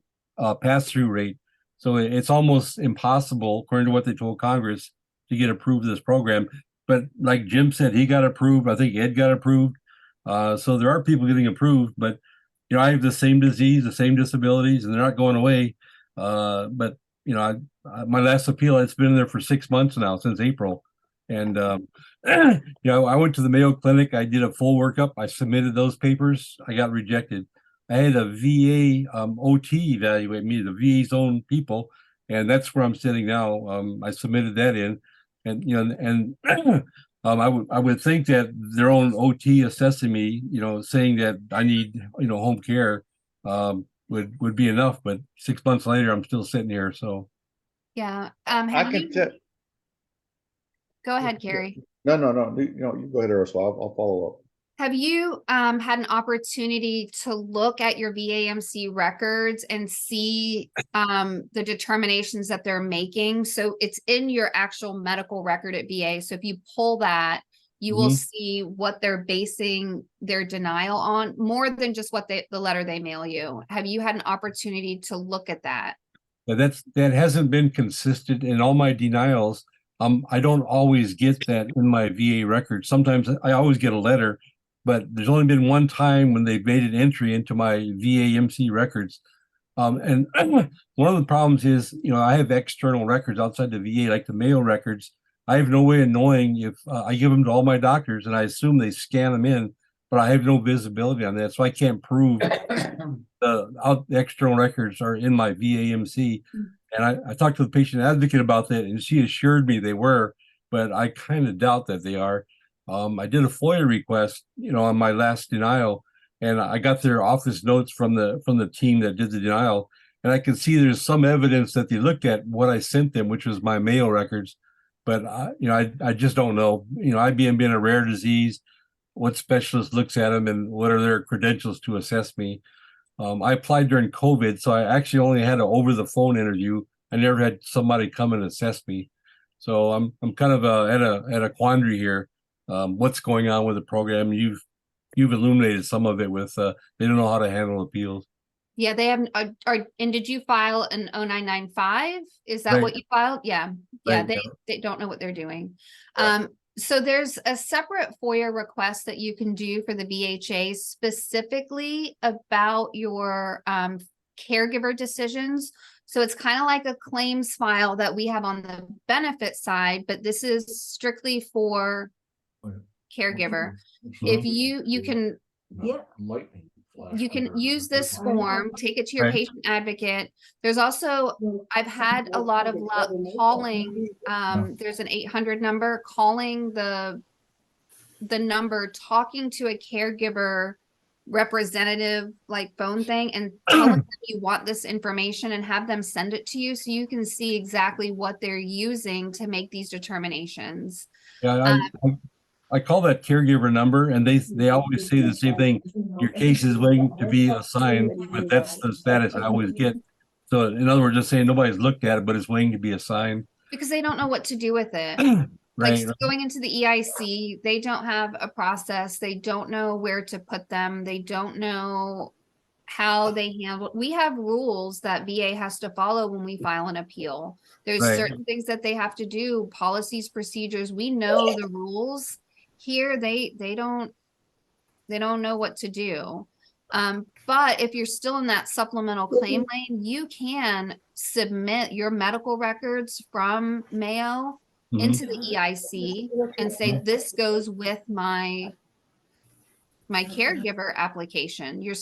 pass-through rate. So it's almost impossible, according to what they told Congress, to get approved of this program. But like Jim said, he got approved. I think Ed got approved. So there are people getting approved, but I have the same disease, the same disabilities, and they're not going away. But my last appeal, it's been there for 6 months now, since April. And I went to the Mayo Clinic. I did a full workup. I submitted those papers. I got rejected. I had a VA OT evaluate me, the VA's own people, and that's where I'm sitting now. I submitted that in, and I would think that their own OT assessing me, saying that I need home care would be enough. But 6 months later, I'm still sitting here. So Yeah. I Have can you, tell. go ahead, Kerry. No. You go ahead, Ursula. I'll follow up. Have you had an opportunity to look at your VAMC records and see the determinations that they're making? So it's in your actual medical record at VA. So if you pull that, you will see what they're basing their denial on, more than just what the letter they mail you. Have you had an opportunity to look at that? that hasn't been consistent in all my denials. I don't always get that in my VA record. Sometimes I always get a letter, but there's only been one time when they've made an entry into my VAMC records. And one of the problems is, I have external records outside the VA, like the Mayo records. I have no way of knowing if I give them to all my doctors, and I assume they scan them in, but I have no visibility on that. So I can't prove the external records are in my VAMC. And I talked to the patient advocate about that, and she assured me they were, but I kind of doubt that they are. I did a FOIA request, on my last denial, and I got their office notes from the team that did the denial, and I can see there's some evidence that they looked at what I sent them, which was my Mayo records, but I just don't know. IBM being a rare disease, what specialist looks at them and what are their credentials to assess me. I applied during COVID, so I actually only had an over the phone interview. I never had somebody come and assess me, so I'm kind of at a quandary here. What's going on with the program? You've illuminated some of it with they don't know how to handle appeals. Yeah, they have. And did you file an 0995? Is that Right. what you filed? Yeah. Yeah, Right. they don't know what they're doing. So there's a separate FOIA request that you can do for the VHA specifically about your caregiver decisions. So it's kind of like a claims file that we have on the benefit side, but this is strictly for caregiver. If you can Yeah. you can use this form, take it to your Right. patient advocate. There's also, I've had a lot of luck calling, there's an 800 number, calling the number, talking to a caregiver representative, like phone thing, and telling them you want this information and have them send it to you so you can see exactly what they're using to make these determinations. Yeah, I call that caregiver number, and they always say the same thing. Your case is waiting to be assigned, but that's the status I always get. So in other words, just saying nobody's looked at it, but it's waiting to be assigned. Because they don't know what to do with it. Right. Like going into the EIC, they don't have a process. They don't know where to put them. They don't know how they handle. We have rules that VA has to follow when we file an appeal. There's Right. certain things that they have to do, policies, procedures. We know the rules. Here, they don't know what to do. But if you're still in that supplemental claim lane, you can submit your medical records from Mayo into the EIC and say, this goes with my caregiver application. You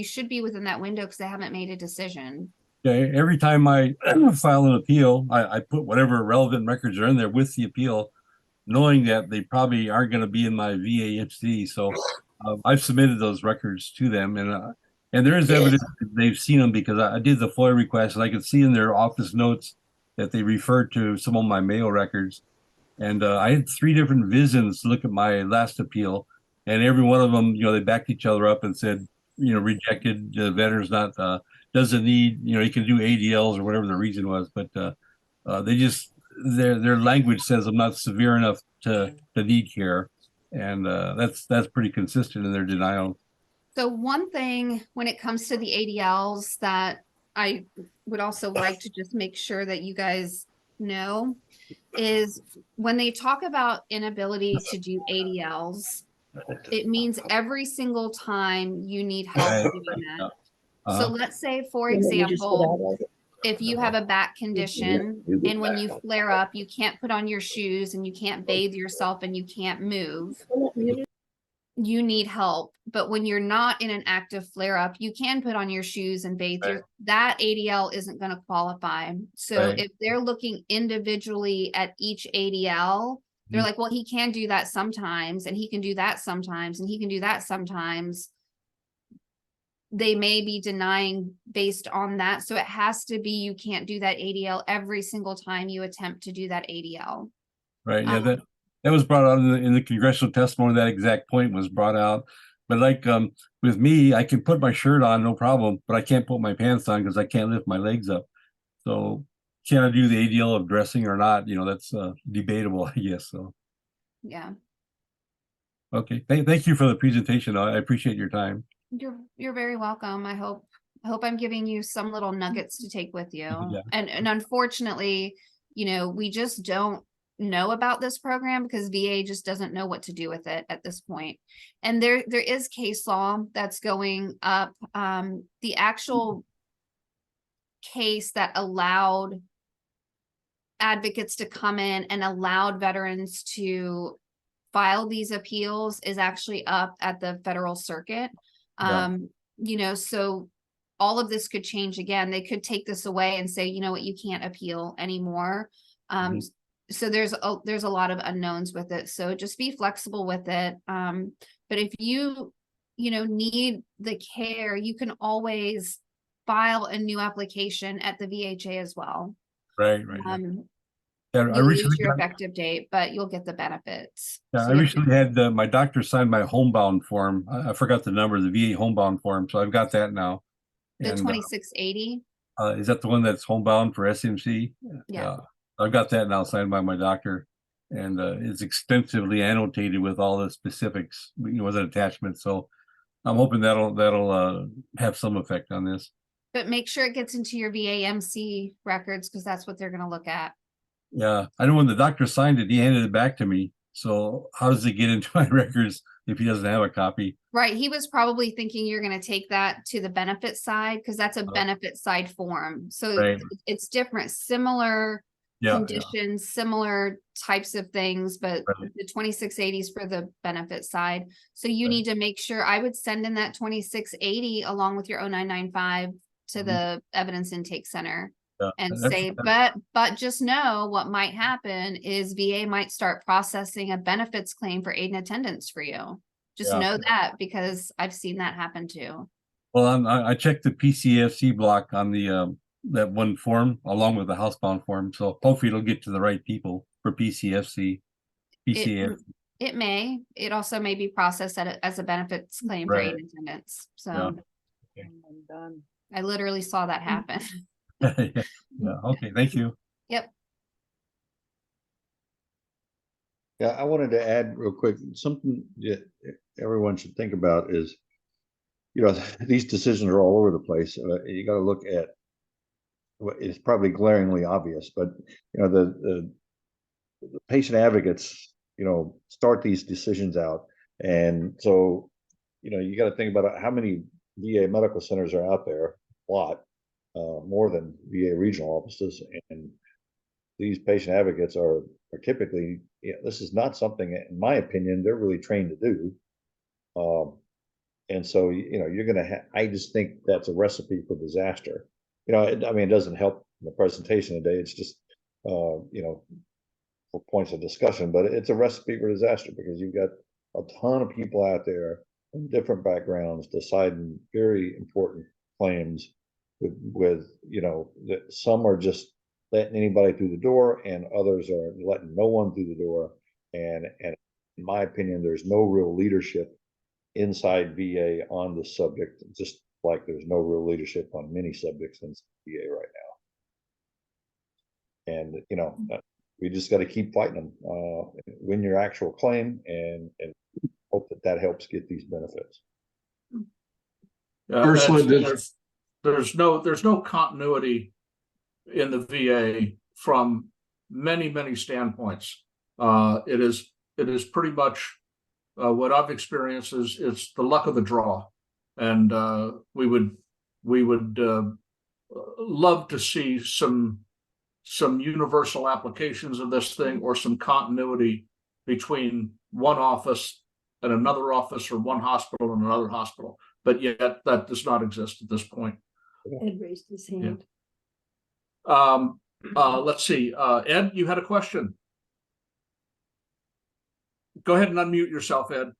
should be within that window because they haven't made a decision. Yeah, every time I file an appeal, I put whatever relevant records are in there with the appeal, knowing that they probably aren't going to be in my VAMC. So I've submitted those records to them, and there is evidence that they've seen them because I did the FOIA request, and I could see in their office notes that they referred to some of my Mayo records. And I had 3 different visits look at my last appeal, and every one of them, they backed each other up and said, rejected, the veteran's not doesn't need, he can do ADLs or whatever the reason was, but they just their language says I'm not severe enough to need care, and that's pretty consistent in their denial. So one thing when it comes to the ADLs that I would also like to just make sure that you guys know is when they talk about inability to do ADLs, It means every single time you need help Right. doing that. Uh-huh. So let's say, for And then you just get example, out of it. if you have a back condition and when you flare up, you can't put on your shoes and you can't bathe yourself and you can't move, you need help. But when you're not in an active flare up, you can put on your shoes and bathe Right. that ADL isn't going to qualify. So Right. if they're looking individually at each ADL, they're Mhm. like, well, he can do that sometimes, and he can do that sometimes, and he can do that sometimes. They may be denying based on that. So it has to be, you can't do that ADL every single time you attempt to do that ADL. Right, yeah, that was brought out in the congressional testimony. That exact point was brought out. But like with me, I can put my shirt on, no problem, but I can't put my pants on because I can't lift my legs up. So can I do the ADL of dressing or not? You know, that's debatable, I guess. So Yeah, okay, thank you for the presentation. I appreciate your time. you're very welcome. I hope I'm giving you some little nuggets to take with you. Yeah. And unfortunately, you know, we just don't know about this program because VA just doesn't know what to do with it at this point. And there is case law that's going up. The actual case that allowed advocates to come in and allowed veterans to file these appeals is actually up at the federal circuit. Yeah. You know, so all of this could change again. They could take this away and say, you know what, you can't appeal anymore. Mhm. So there's a lot of unknowns with it. So just be flexible with it. But if you know, need the care, you can always file a new application at the VHA as well. Right. Yeah, I You'll lose recently your got, effective date, but you'll get the benefits. yeah, So I you have recently had my doctor sign my homebound form. I forgot the number, the VA homebound form, so I've got that now. the And 2680. is that the one that's homebound for SMC? Yeah. I've got that now signed by my doctor, and it's extensively annotated with all the specifics, you know, with an attachment. So I'm hoping that'll have some effect on this. But make sure it gets into your VAMC records because that's what they're going to look at. Yeah, I know when the doctor signed it, he handed it back to me. So how does it get into my records if he doesn't have a copy? Right. He was probably thinking you're going to take that to the benefit side because that's a benefit side form. So Right. it's different, similar Yeah. conditions, similar types of things, but Right. the 2680 is for the benefit side. So you Right. need to make sure I would send in that 2680 along with your 0995 to Mhm. the evidence intake center. Yeah. And That's- say, but just know what might happen is VA might start processing a benefits claim for aid and attendance for you. Just Yeah. know that because I've seen that happen too. Well, I checked the PCFC block on the that one form along with the housebound form. So hopefully it'll get to the right people for PCFC. It may. It also may be processed as a benefits claim for aid Right. and attendance. So Yeah. I'm done. I literally saw that happen. Yeah. Okay. Thank you. Yep. Yeah, I wanted to add real quick, something that everyone should think about is, you know, these decisions are all over the place. You got to look at what is probably glaringly obvious, but you know, the patient advocates, you know, start these decisions out, and so, you know, you got to think about how many VA medical centers are out there. A lot, more than VA regional offices, and these patient advocates are typically, this is not something, in my opinion, they're really trained to do. And so, you know, you're going to have, I just think that's a recipe for disaster. You know, I mean, it doesn't help the presentation today. It's just, you know, for points of discussion, but it's a recipe for disaster because you've got a ton of people out there in different backgrounds deciding very important claims with you know, that some are just letting anybody through the door and others are letting no one through the door. And in my opinion, there's no real leadership inside VA on this subject, just like there's no real leadership on many subjects in VA right now. And, you know, we just got to keep fighting them, win your actual claim and hope that helps get these benefits. Ursula, there's no continuity in the VA from many standpoints. It is pretty much what I've experienced is it's the luck of the draw, and we would love to see some universal applications of this thing, or some continuity between one office and another office, or one hospital and another hospital. But yet that does not exist at this point. Ed raised his hand. Let's see. Ed, you had a question. Go ahead and unmute yourself, Ed.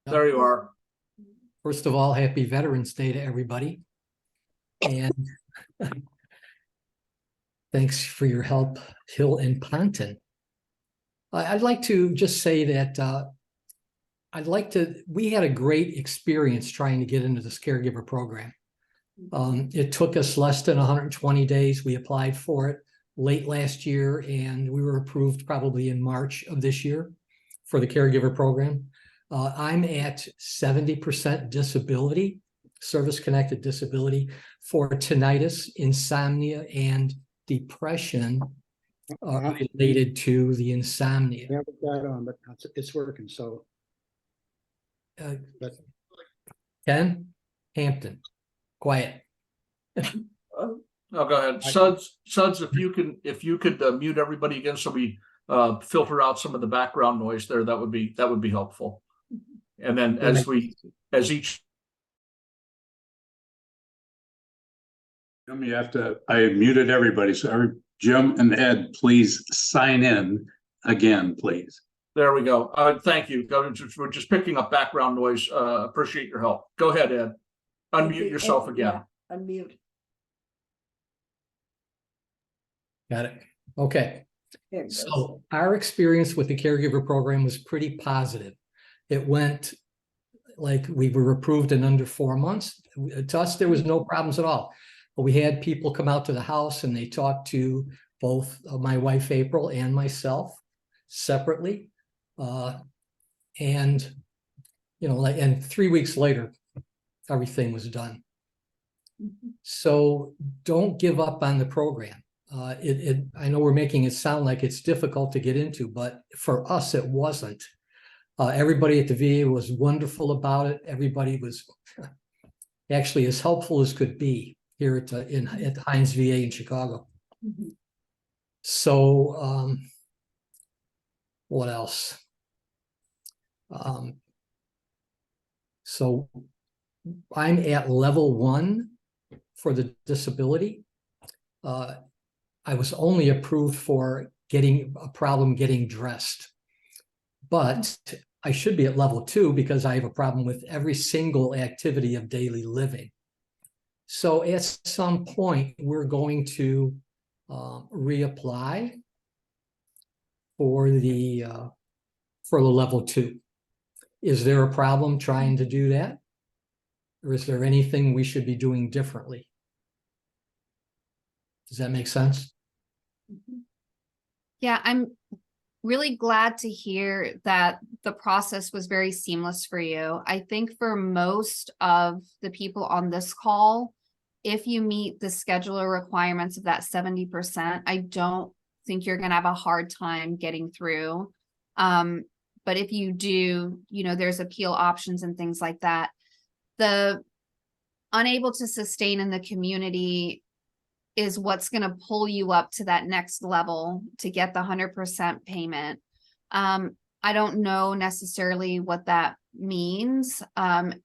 There you are. First of all, happy Veterans Day to everybody. And thanks for your help, Hill and Ponton. I'd like to just say that we had a great experience trying to get into this caregiver program. It took us less than 120 days. We applied for it late last year, and we were approved probably in March of this year for the caregiver program. I'm at 70% disability, service-connected disability, for tinnitus, insomnia, and depression related to the insomnia. I haven't got on, but it's working, so. Ken Hampton, quiet. Oh, go ahead. Suds, if you could mute everybody again, so we filter out some of the background noise there, that would be helpful. And then as each. I muted everybody, so Jim and Ed, please sign in again, please. There we go. Thank you. We're just picking up background noise. Appreciate your help. Go ahead, Ed. Unmute yourself again. Yeah, unmute. Got it. Okay. There it goes. So our experience with the caregiver program was pretty positive. It went like we were approved in under 4 months. To us, there was no problems at all. But we had people come out to the house and they talked to both my wife, April, and myself separately. And, you know, and 3 weeks later, everything was done. So don't give up on the program. I know we're making it sound like it's difficult to get into, but for us, it wasn't. Everybody at the VA was wonderful about it. Everybody was actually as helpful as could be here at Hines VA in Chicago. So what else? So I'm at level 1 for the disability. I was only approved for getting dressed, but I should be at level 2 because I have a problem with every single activity of daily living. So at some point, we're going to reapply for the level 2. Is there a problem trying to do that? Or is there anything we should be doing differently? Does that make sense? Yeah, I'm really glad to hear that the process was very seamless for you. I think for most of the people on this call, if you meet the scheduler requirements of that 70%, I don't think you're going to have a hard time getting through. But if you do, you know, there's appeal options and things like that. The unable to sustain in the community is what's going to pull you up to that next level to get the 100% payment. I don't know necessarily what that means. And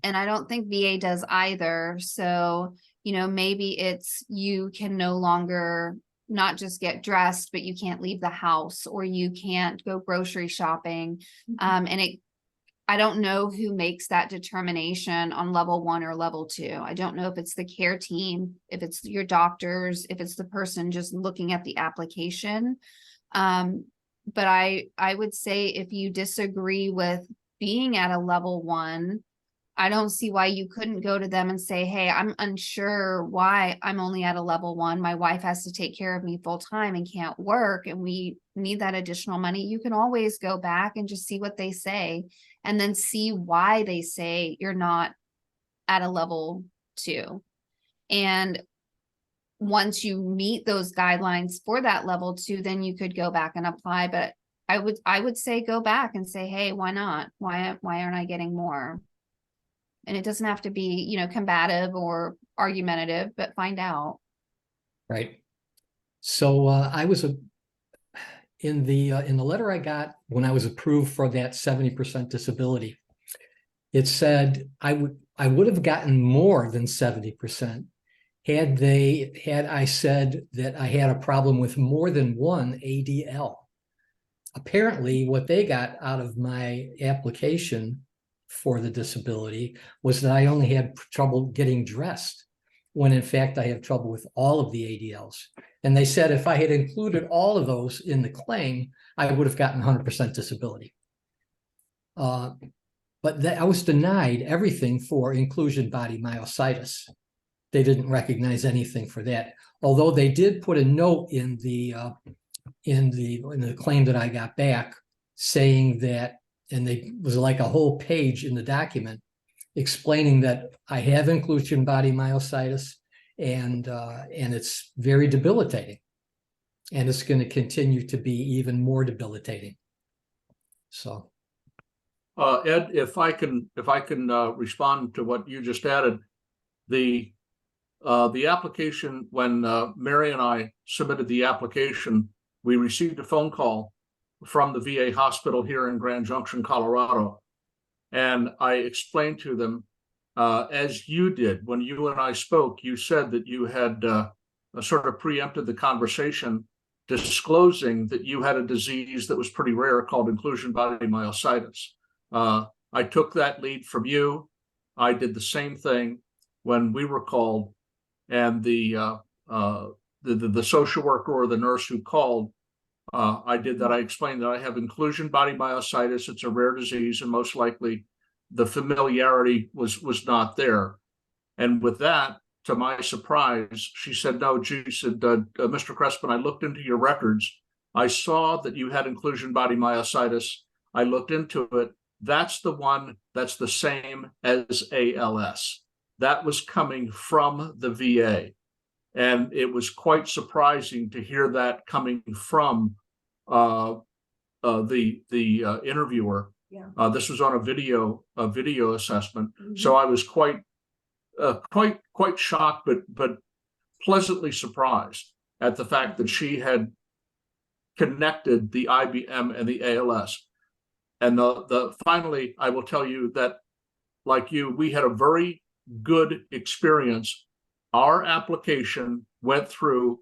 I don't think VA does either. So, you know, maybe it's you can no longer not just get dressed, but you can't leave the house, or you can't go grocery shopping. I don't know who makes that determination on level 1 or level 2. I don't know if it's the care team, if it's your doctors, if it's the person just looking at the application. But I would say if you disagree with being at a level 1, I don't see why you couldn't go to them and say, hey, I'm unsure why I'm only at a level 1. My wife has to take care of me full time and can't work, and we need that additional money. You can always go back and just see what they say, and then see why they say you're not at a level 2. And once you meet those guidelines for that level 2, then you could go back and apply. But I would say go back and say, hey, why not? Why aren't I getting more? And it doesn't have to be, you know, combative or argumentative, but find out. Right. So I was in the letter I got when I was approved for that 70% disability. It said I would have gotten more than 70% had I said that I had a problem with more than one ADL. Apparently, what they got out of my application for the disability was that I only had trouble getting dressed, when in fact I have trouble with all of the ADLs. And they said if I had included all of those in the claim, I would have gotten 100% disability. But I was denied everything for inclusion body myositis. They didn't recognize anything for that, although they did put a note in the claim that I got back saying that, and they was like a whole page in the document explaining that I have inclusion body myositis and it's very debilitating, and it's going to continue to be even more debilitating. So. Ed, if I can respond to what you just added, the application, when Mary and I submitted the application, we received a phone call from the VA hospital here in Grand Junction, Colorado, and I explained to them, as you did when you and I spoke, you said that you had sort of preempted the conversation, disclosing that you had a disease that was pretty rare called inclusion body myositis. I took that lead from you. I did the same thing when we were called, and the social worker or the nurse who called, I did that. I explained that I have inclusion body myositis. It's a rare disease, and most likely the familiarity was not there. And with that, to my surprise, she said, no, she said, Mr. Crespin, I looked into your records. I saw that you had inclusion body myositis. I looked into it. That's the one that's the same as ALS. That was coming from the VA. And it was quite surprising to hear that coming from the interviewer. Yeah. This was on a video assessment. Mm-hmm. So I was quite shocked, but pleasantly surprised at the fact that she had connected the IBM and the ALS. And finally, I will tell you that, like you, we had a very good experience. Our application went through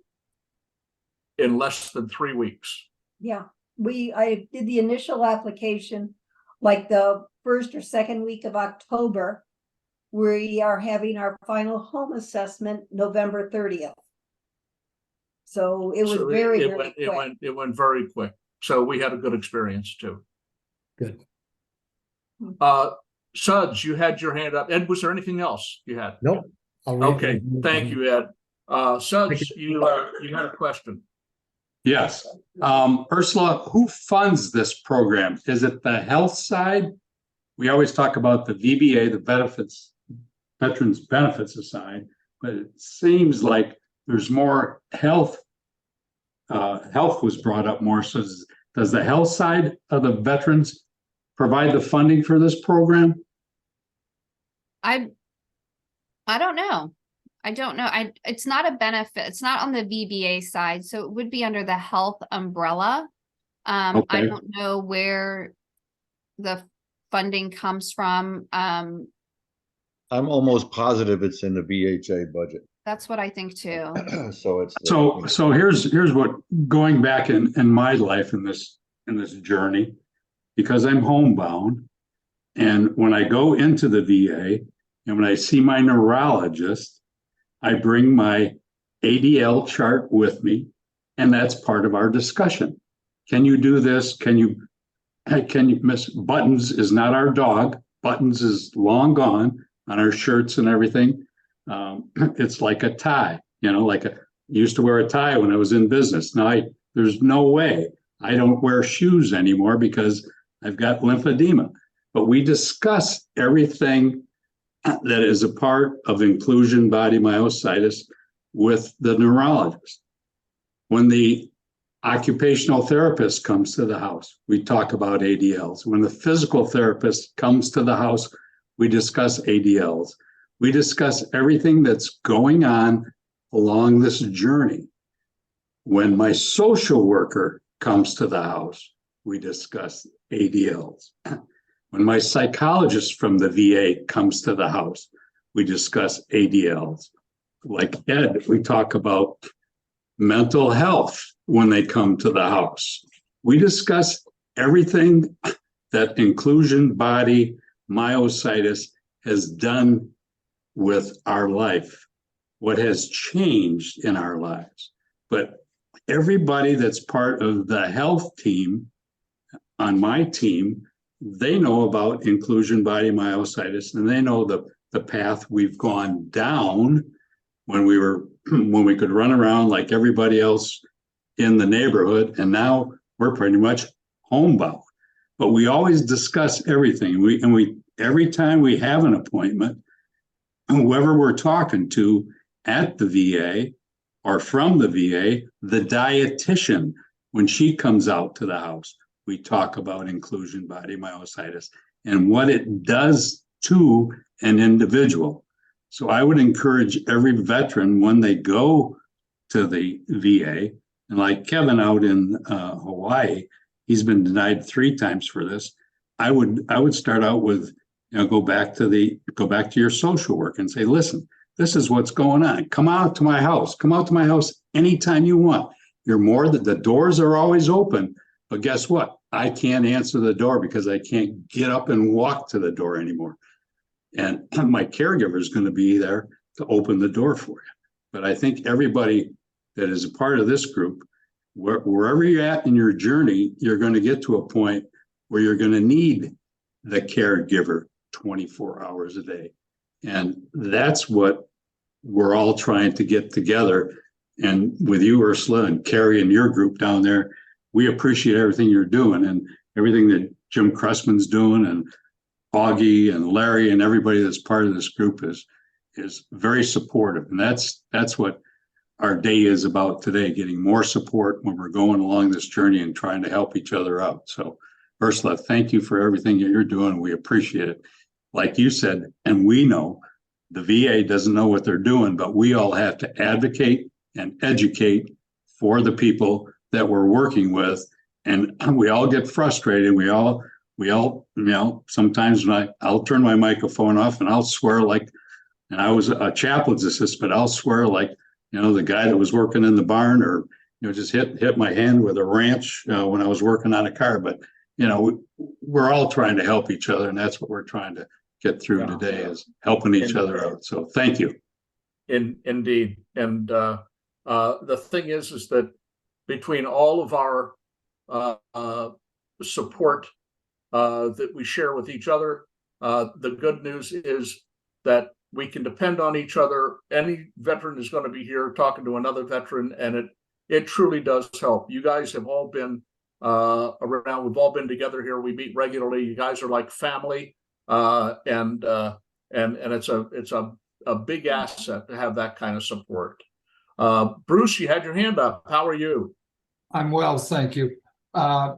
in less than 3 weeks. Yeah, I did the initial application like the first or second week of October. We are having our final home assessment November 30th. So it was very quick. It went very quick. So we had a good experience too. Good. Suds, you had your hand up. Ed, was there anything else you had? Nope. Okay, thank you, Ed. Suds, you had a question. Yes. Ursula, who funds this program? Is it the health side? We always talk about the VBA, the Veterans Benefits side, but it seems like there's more health. Health was brought up more. So does the health side of the veterans provide the funding for this program? I don't know. I don't know. It's not a benefit. It's not on the VBA side. So it would be under the health umbrella. Okay. I don't know where the funding comes from. I'm almost positive it's in the VHA budget. That's what I think too. So it's so here's what, going back in my life in this journey, because I'm homebound, and when I go into the VA and when I see my neurologist, I bring my ADL chart with me, and that's part of our discussion. Can you do this? Can you miss Buttons is not our dog. Buttons is long gone on our shirts and everything. It's like a tie, like I used to wear a tie when I was in business. Now there's no way. I don't wear shoes anymore because I've got lymphedema. But we discuss everything that is a part of inclusion body myositis, with the neurologist. When the occupational therapist comes to the house, we talk about ADLs. When the physical therapist comes to the house, we discuss ADLs. We discuss everything that's going on along this journey. When my social worker comes to the house, we discuss ADLs. When my psychologist from the VA comes to the house, we discuss ADLs. Like Ed, we talk about mental health when they come to the house. We discuss everything that inclusion body myositis has done with our life, what has changed in our lives. But everybody that's part of the health team on my team, they know about inclusion body myositis, and they know the path we've gone down when we could run around like everybody else in the neighborhood, and now we're pretty much homebound. But we always discuss everything. We every time we have an appointment, whoever we're talking to at the VA or from the VA, the dietitian, when she comes out to the house, we talk about inclusion body myositis and what it does to an individual. So I would encourage every veteran when they go to the VA, and like Kevin out in Hawaii, he's been denied 3 times for this. I would start out with, go back to your social work and say, listen, this is what's going on. Come out to my house. Come out to my house anytime you want. The doors are always open, but guess what? I can't answer the door because I can't get up and walk to the door anymore. And my caregiver is going to be there to open the door for you. But I think everybody that is a part of this group, wherever you're at in your journey, you're going to get to a point where you're going to need the caregiver 24 hours a day. And that's what we're all trying to get together. And with you, Ursula, and Kerry and your group down there, we appreciate everything you're doing and everything that Jim Cressman's doing, and Augie and Larry and everybody that's part of this group is very supportive. And that's what our day is about today, getting more support when we're going along this journey and trying to help each other out. So Ursula, thank you for everything that you're doing. We appreciate it. Like you said, and we know the VA doesn't know what they're doing, but we all have to advocate and educate for the people that we're working with. And we all get frustrated. We all, sometimes when I'll turn my microphone off and I'll swear like, and I was a chaplain's assistant, but I'll swear like, the guy that was working in the barn, or, just hit my hand with a wrench when I was working on a car. But, we're all trying to help each other. And that's what we're trying to get through today, is helping each other out. So thank you. Indeed. And the thing is that between all of our support that we share with each other, the good news is that we can depend on each other. Any veteran is going to be here talking to another veteran, and it truly does help. You guys have all been around. We've all been together here. We meet regularly. You guys are like family, and it's a big asset to have that kind of support. Bruce, you had your hand up. How are you? I'm well, thank you. I've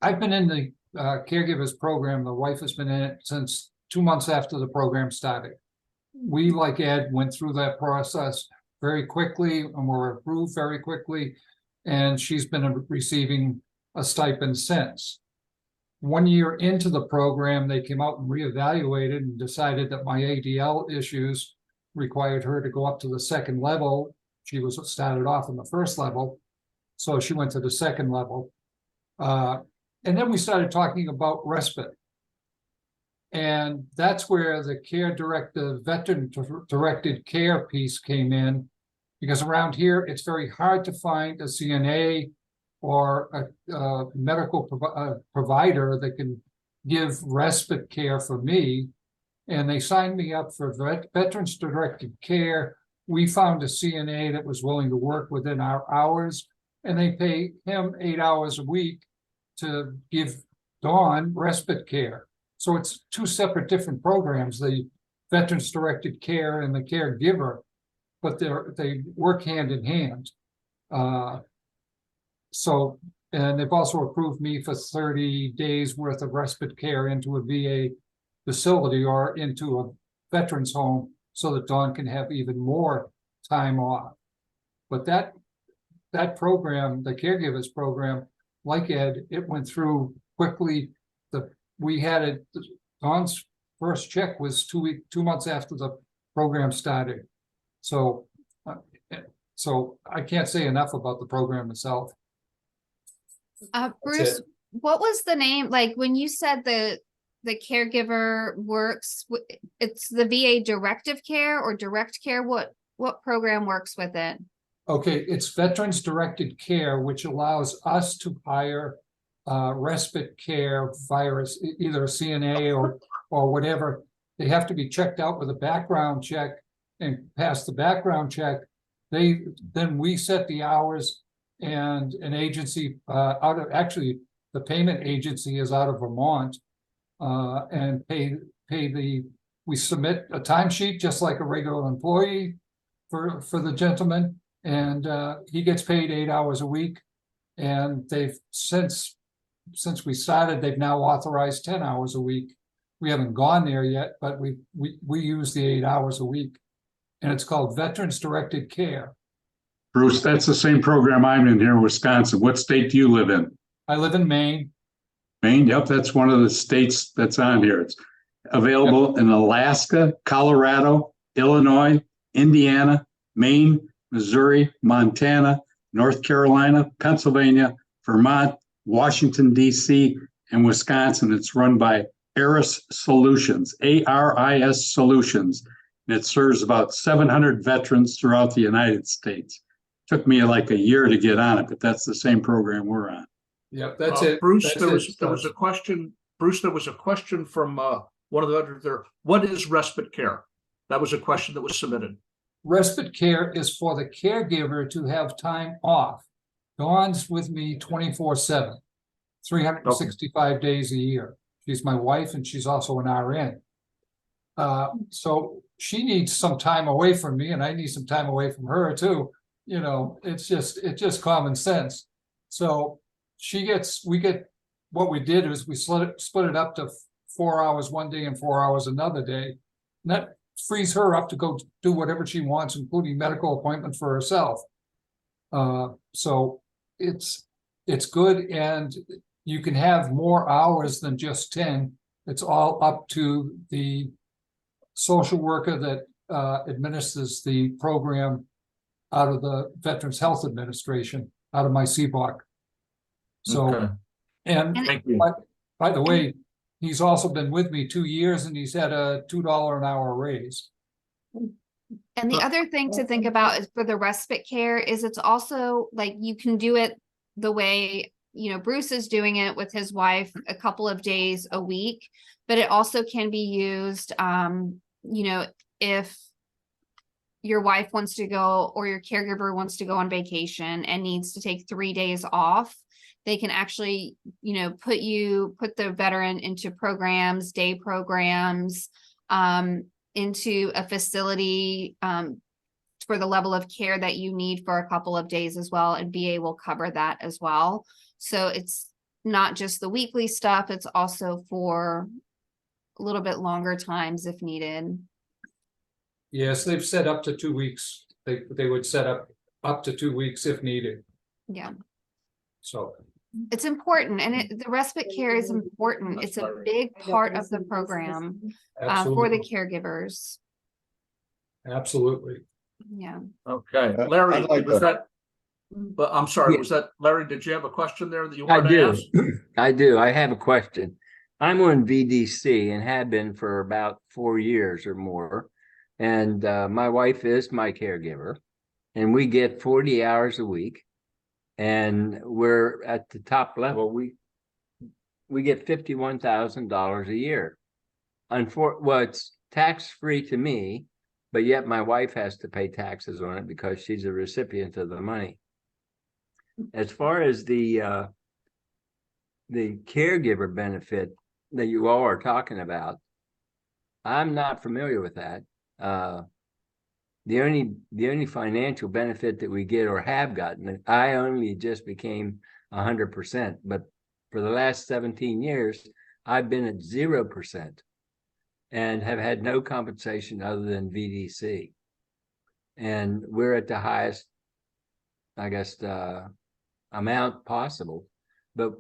been in the Caregivers program. The wife has been in it since 2 months after the program started. We, like Ed, went through that process very quickly and were approved very quickly, and she's been receiving a stipend since. 1 year into the program, they came out and reevaluated and decided that my ADL issues required her to go up to the 2nd level. She was started off in the 1st level, so she went to the 2nd level. And then we started talking about respite. And that's where the veteran-directed care piece came in, because around here, it's very hard to find a CNA or a medical provider that can give respite care for me. And they signed me up for veterans-directed care. We found a CNA that was willing to work within our hours, and they pay him 8 hours a week to give Dawn respite care. So it's 2 separate different programs, the veterans-directed care and the caregiver. but they work hand in hand. So, and they've also approved me for 30 days worth of respite care into a VA facility or into a veterans home so that Dawn can have even more time off. But that program, the Caregivers program, like Ed, it went through quickly. We had it, Dawn's first check was 2 months after the program started. So I can't say enough about the program itself. Bruce, what was the name? Like when you said the caregiver works, it's the VA directive care or direct care? What program works with it? Okay, it's veterans directed care, which allows us to hire respite care via either a CNA or whatever. They have to be checked out with a background check and pass the background check. Then we set the hours, and an agency actually the payment agency is out of Vermont, and we submit a timesheet just like a regular employee for the gentleman, and he gets paid 8 hours a week. And they've since we started, they've now authorized 10 hours a week. We haven't gone there yet, but we use the 8 hours a week, and it's called Veterans Directed Care. Bruce, that's the same program I'm in here in Wisconsin. What state do you live in? I live in Maine. Maine, yep, that's one of the states that's on here. It's available in Alaska, Colorado, Illinois, Indiana, Maine, Missouri, Montana, North Carolina, Pennsylvania, Vermont, Washington, D.C., and Wisconsin. It's run by ARIS Solutions, ARIS Solutions, and it serves about 700 veterans throughout the United States. Took me like a year to get on it, but that's the same program we're on. Yep, that's it. Bruce, there was a question. Bruce, there was a question from one of the veterans there. What is respite care? That was a question that was submitted. Respite care is for the caregiver to have time off. Dawn's with me 24/7, 365 days a year. She's my wife, and she's also an RN. So she needs some time away from me, and I need some time away from her too. You know, it's just common sense. So what we did is we split it up to 4 hours one day and 4 hours another day. And that frees her up to go do whatever she wants, including medical appointments for herself. So it's good, and you can have more hours than just 10. It's all up to the social worker that administers the program out of the Veterans Health Administration, out of my CBOC. So, Okay. and Thank you. by the way, he's also been with me 2 years, and he's had a $2 an hour raise. And the other thing to think about is for the respite care is it's also like you can do it the way, you know, Bruce is doing it with his wife a couple of days a week, but it also can be used, you know, if your wife wants to go or your caregiver wants to go on vacation and needs to take 3 days off, they can actually, you know, put the veteran into programs, day programs, into a facility for the level of care that you need for a couple of days as well, and VA will cover that as well. So it's not just the weekly stuff, it's also for a little bit longer times if needed. Yes, they've set up to 2 weeks. They would set up to 2 weeks if needed. Yeah. So It's important, and the respite care is important. It's a big part of the program for the absolutely, caregivers. absolutely. Yeah. Okay, I'd Larry, like was to- that? But I'm sorry, Yeah. was that Larry? Did you have a question there that you I wanted to do. ask? I do. I have a question. I'm on VDC and have been for about 4 years or more. And my wife is my caregiver, and we get 40 hours a week. And we're at the top level. We get $51,000 a year. Well, it's tax-free to me, but yet my wife has to pay taxes on it because she's a recipient of the money. As far as the caregiver benefit that you all are talking about, I'm not familiar with that. the only financial benefit that we get or have gotten, I only just became 100%, but for the last 17 years, I've been at 0% and have had no compensation other than VDC. And we're at the highest, I guess, amount possible. But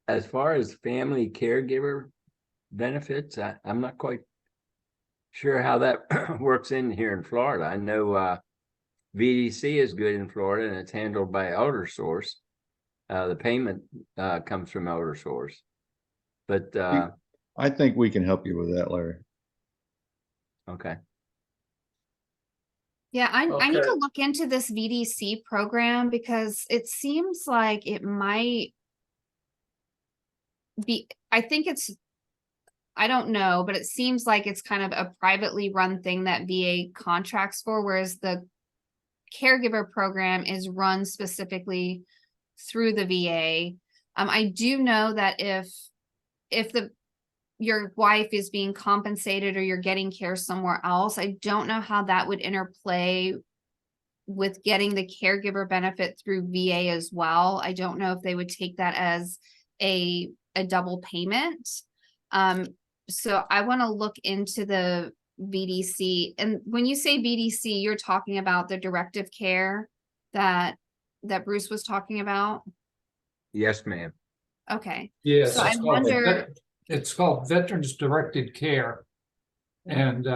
as far as family caregiver benefits, I'm not quite sure how that works in here in Florida. I know VDC is good in Florida and it's handled by ElderSource. The payment comes from ElderSource. But I think we can help you with that, Larry. okay. Yeah, I need Okay. to look into this VDC program because it seems like it might be, I think it's, I don't know, but it seems like it's kind of a privately run thing that VA contracts for, whereas the caregiver program is run specifically through the VA. I do know that if your wife is being compensated or you're getting care somewhere else, I don't know how that would interplay with getting the caregiver benefit through VA as well. I don't know if they would take that as a double payment. So I want to look into the VDC. And when you say VDC, you're talking about the directive care that Bruce was talking about? Yes, ma'am. Okay. Yes, So I wonder, it's called Veterans Directed Care. And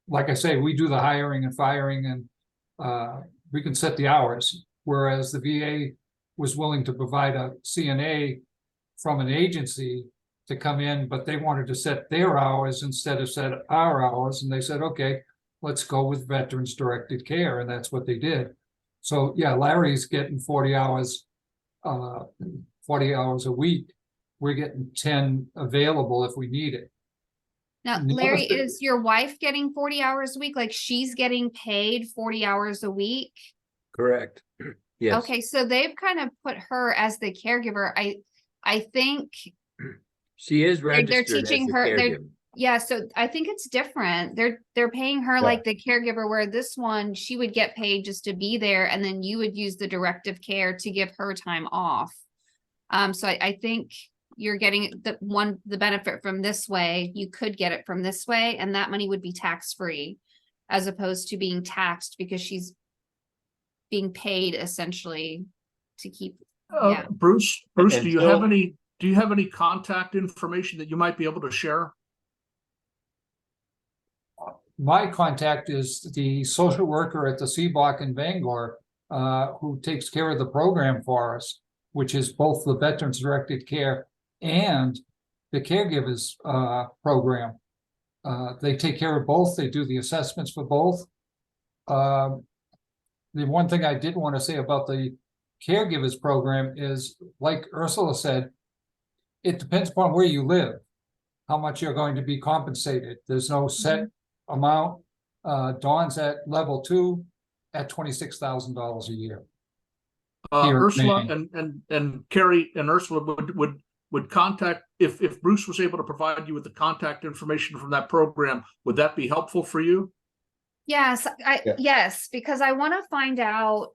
like I say, we do the hiring and firing and we can set the hours. Whereas the VA was willing to provide a CNA from an agency to come in, but they wanted to set their hours instead of set our hours. And they said, okay, let's go with Veterans Directed Care. And that's what they did. So yeah, Larry's getting 40 hours a week. We're getting 10 available if we need it. now, And the other Larry, thing- is your wife getting 40 hours a week? Like she's getting paid 40 hours a week? Correct. Yes. Okay, so they've kind of put her as the caregiver. I think She is they're registered teaching as a her, caregiver. yeah, so I think it's different. They're paying her like the caregiver, where this one, she would get paid just to be there, and then you would use the directive care to give her time off. So I think you're getting the benefit from this way. You could get it from this way, and that money would be tax-free as opposed to being taxed because she's being paid essentially to keep, yeah. Bruce, And do you have any contact information that you might be able to share? My contact is the social worker at the C block in Bangor, who takes care of the program for us, which is both the Veterans Directed Care and the Caregivers program. They take care of both. They do the assessments for both. The one thing I did want to say about the Caregivers program is, like Ursula said, it depends upon where you live, how much you're going to be compensated. There's no set amount. Dawn's at level 2 at $26,000 a year. Here in Ursula Maine. and Kerry and Ursula would contact, if Bruce was able to provide you with the contact information from that program, would that be helpful for you? Yes, Yeah. yes, because I want to find out,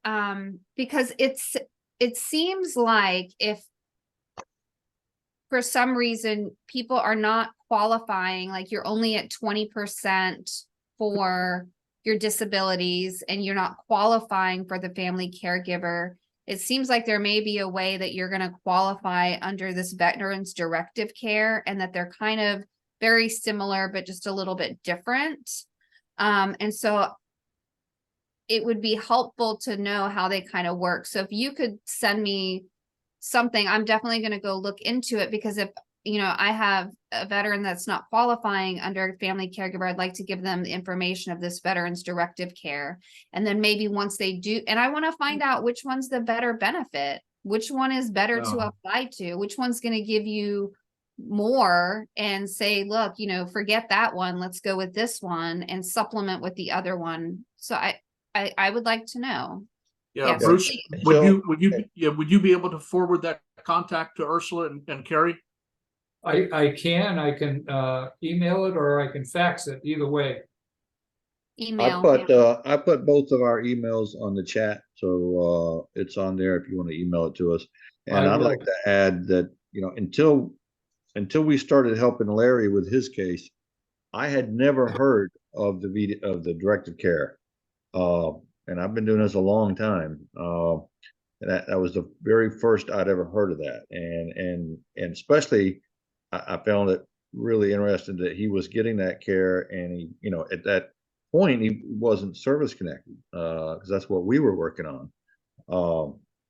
because it seems like if for some reason people are not qualifying, like you're only at 20% for your disabilities and you're not qualifying for the family caregiver, it seems like there may be a way that you're going to qualify under this Veterans Directive Care, and that they're kind of very similar, but just a little bit different. And so it would be helpful to know how they kind of work. So if you could send me something, I'm definitely going to go look into it, because if, you know, I have a veteran that's not qualifying under family caregiver, I'd like to give them the information of this Veterans Directive Care. And then maybe once they do, and I want to find out which one's the better benefit, which one is better to apply to, which one's going to give you more and say, look, you know, forget that one, let's go with this one and supplement with the other one. So I would like to know. Yeah, Yes, Bruce, please. would you be able to forward that contact to Ursula and Kerry? I can email it or I can fax it, either way. email. I put both of our emails on the chat, so it's on there if you want to email it to us. And I'd like to add that, you know, until we started helping Larry with his case, I had never heard of the directed care. And I've been doing this a long time. And that was the very first I'd ever heard of that. And especially I found it really interesting that he was getting that care, and he, you know, at that point he wasn't service connected, because that's what we were working on.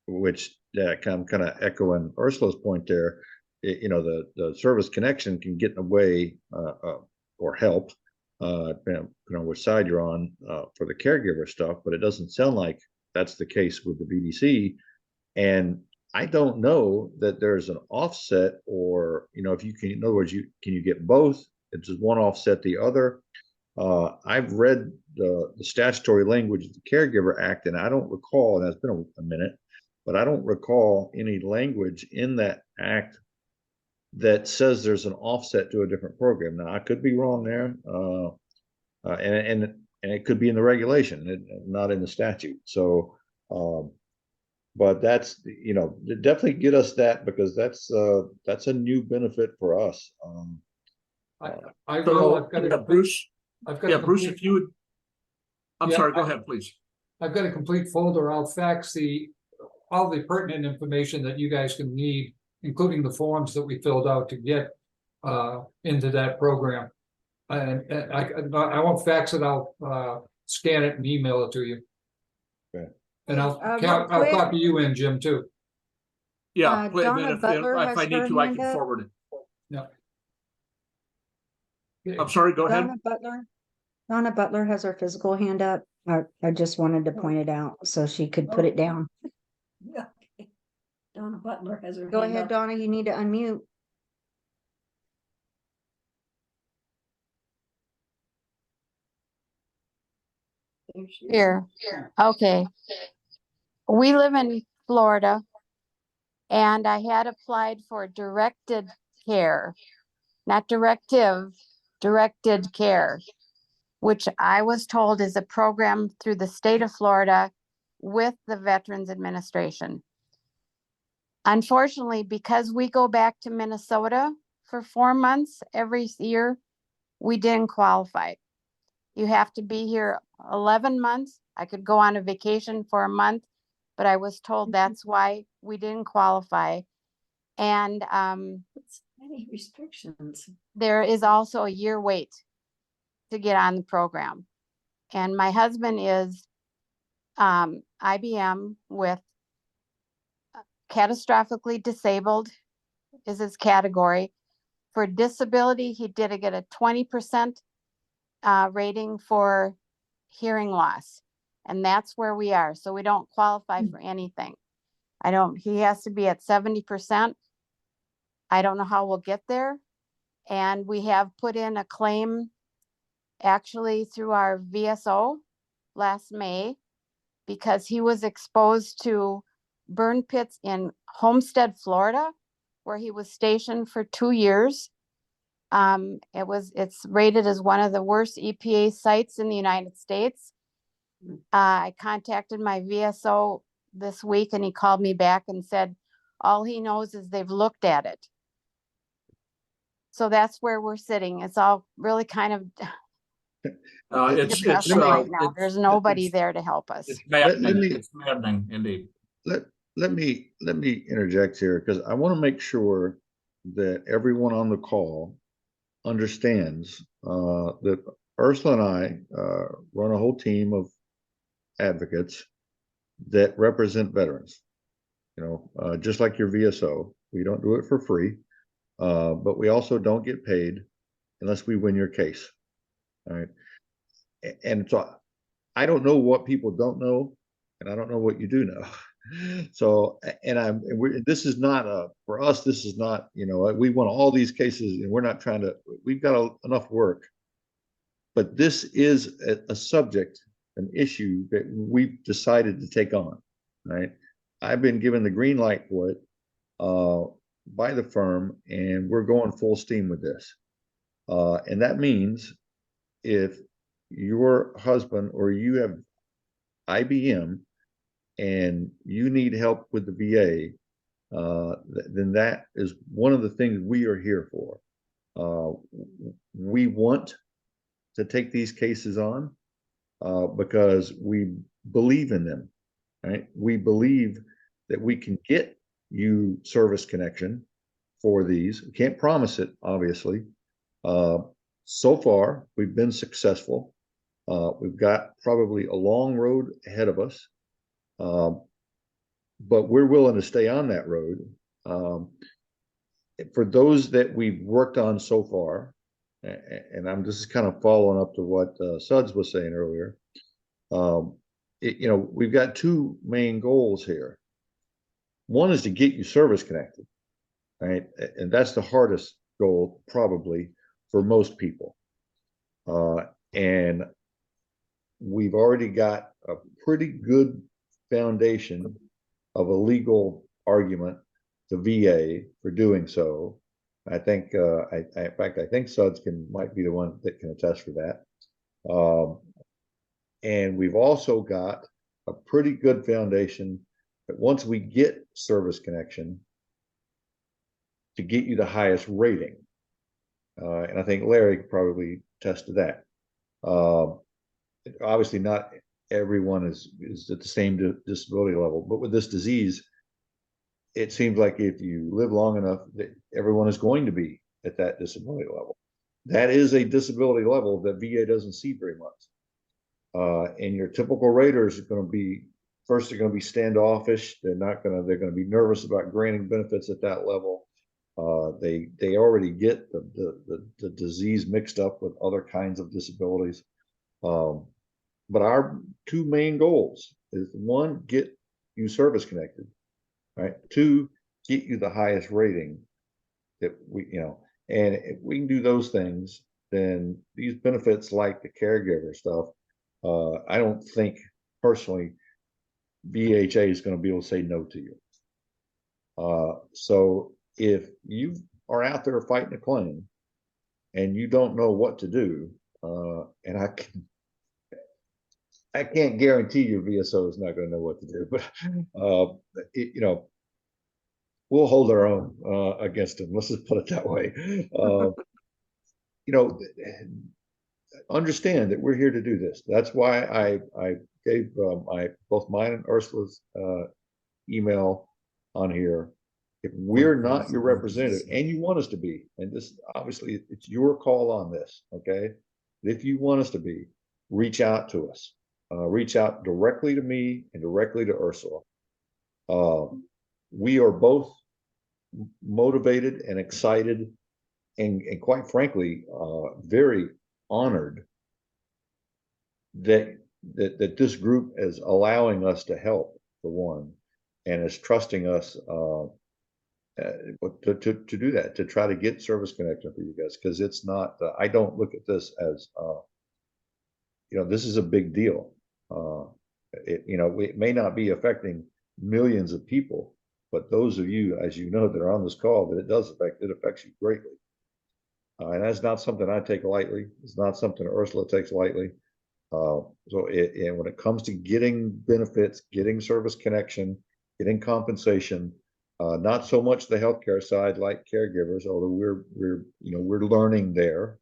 Which kind of echoing Ursula's point there, you know, the service connection can get in the way or help, depending on which side you're on, for the caregiver stuff, but it doesn't sound like that's the case with the VDC. And I don't know that there's an offset, or, you know, if you can, in other words, can you get both? It's just one offset the other. I've read the statutory language of the Caregiver Act, and I don't recall, and it's been a minute, but I don't recall any language in that act that says there's an offset to a different program. Now, I could be wrong there, and it could be in the regulation, not in the statute. So, but that's, you know, definitely get us that, because that's a new benefit for us. Bruce. I've got Bruce, if you would. I'm sorry, go ahead, please. I've got a complete folder. I'll fax all the pertinent information that you guys can need, including the forms that we filled out to get into that program. And I won't fax it. I'll scan it and email it to you. Okay. And I'll copy you in, Jim, too. Yeah, Donna Butler if I need to, I can forward it. Yeah. I'm sorry, go ahead. Donna Butler has her physical hand up. I just wanted to point it out so she could put it down. Yeah. Donna Butler has her. Go hand ahead, up. Donna, you need to unmute. Here. Okay. We live in Florida, and I had applied for directed care, not directive, directed care, which I was told is a program through the state of Florida with the Veterans Administration. Unfortunately, because we go back to Minnesota for 4 months every year, we didn't qualify. You have to be here 11 months. I could go on a vacation for a month, but I was told that's why we didn't qualify. And Any restrictions? there is also a year wait to get on the program. And my husband is IBM with catastrophically disabled is his category. For disability, he did get a 20% rating for hearing loss. And that's where we are. So we don't qualify for anything. He has to be at 70%. I don't know how we'll get there. And we have put in a claim actually through our VSO last May, because he was exposed to burn pits in Homestead, Florida, where he was stationed for 2 years. It's rated as one of the worst EPA sites in the United States. I contacted my VSO this week, and he called me back and said all he knows is they've looked at it. So that's where we're sitting. It's all really kind of depressing right now. There's nobody there to help us. It's maddening. It's maddening, indeed. Let me interject here, because I want to make sure that everyone on the call understands that Ursula and I run a whole team of advocates that represent veterans. You know, just like your VSO, we don't do it for free, but we also don't get paid unless we win your case. All right. And so I don't know what people don't know, and I don't know what you do know. So, this is not for us, this is not, you know, we want all these cases, and we're not trying to, we've got enough work, but this is a subject, an issue that we've decided to take on, right? I've been given the green light for it by the firm, and we're going full steam with this. And that means if your husband or you have IBM and you need help with the VA, then that is one of the things we are here for. We want to take these cases on because we believe in them, right? We believe that we can get you service connection for these. We can't promise it, obviously. So far, we've been successful. We've got probably a long road ahead of us, but we're willing to stay on that road. For those that we've worked on so far, and I'm just kind of following up to what Suds was saying earlier, we've got two main goals here. One is to get you service connected, right? And that's the hardest goal probably for most people. And we've already got a pretty good foundation of a legal argument to VA for doing so. I think, in fact, I think Suds might be the one that can attest for that. And we've also got a pretty good foundation that once we get service connection, to get you the highest rating. And I think Larry could probably attest to that. Obviously, not everyone is at the same disability level, but with this disease, it seems like if you live long enough, that everyone is going to be at that disability level. That is a disability level that VA doesn't see very much. And your typical raters are going to be, first, they're going to be standoffish. They're going to be nervous about granting benefits at that level. They already get the disease mixed up with other kinds of disabilities. But our two main goals is, one, get you service connected, right? Two, get you the highest rating that and if we can do those things, then these benefits like the caregiver stuff, I don't think personally VHA is going to be able to say no to you. So if you are out there fighting a claim and you don't know what to do, and I can't guarantee your VSO is not going to know what to do, but we'll hold our own against them. Let's just put it that way. Understand that we're here to do this. That's why I gave both mine and Ursula's email on here. If we're not your representative, and you want us to be, and this obviously it's your call on this, okay? If you want us to be, reach out to us. Reach out directly to me and directly to Ursula. We are both motivated and excited, and quite frankly, very honored that this group is allowing us to help, for one, and is trusting us to do that, to try to get service connection for you guys, because it's not. I don't look at this as this is a big deal. It may not be affecting millions of people, but those of you, as you know, that are on this call, that it affects you greatly. And that's not something I take lightly. It's not something Ursula takes lightly. And when it comes to getting benefits, getting service connection, getting compensation, not so much the healthcare side like caregivers, although we're learning there.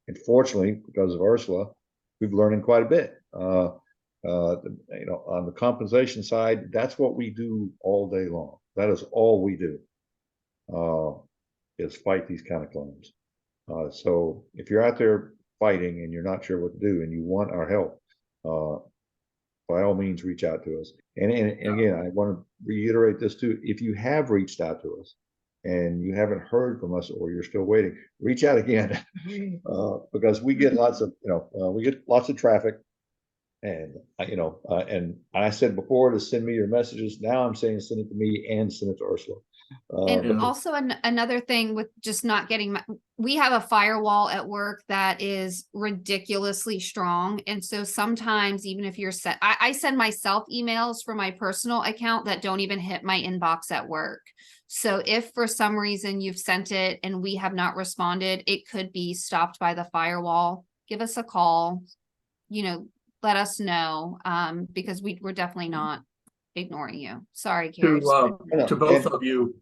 And fortunately, because of Ursula, we've learned quite a bit. On the compensation side, that's what we do all day long. That is all we do, is fight these kind of claims. So if you're out there fighting and you're not sure what to do and you want our help, by all means, reach out to us. And again, I want to reiterate this too. If you have reached out to us and you haven't heard from us, or you're still waiting, reach out again, because we get lots of traffic. And and I said before to send me your messages. Now I'm saying send it to me and send it to Ursula. And also another thing with just not getting we have a firewall at work that is ridiculously strong. And so sometimes even if you're I send myself emails from my personal account that don't even hit my inbox at work. So if for some reason you've sent it and we have not responded, it could be stopped by the firewall. Give us a call. let us know, because we're definitely not ignoring you. Sorry, Kerry. To both of you,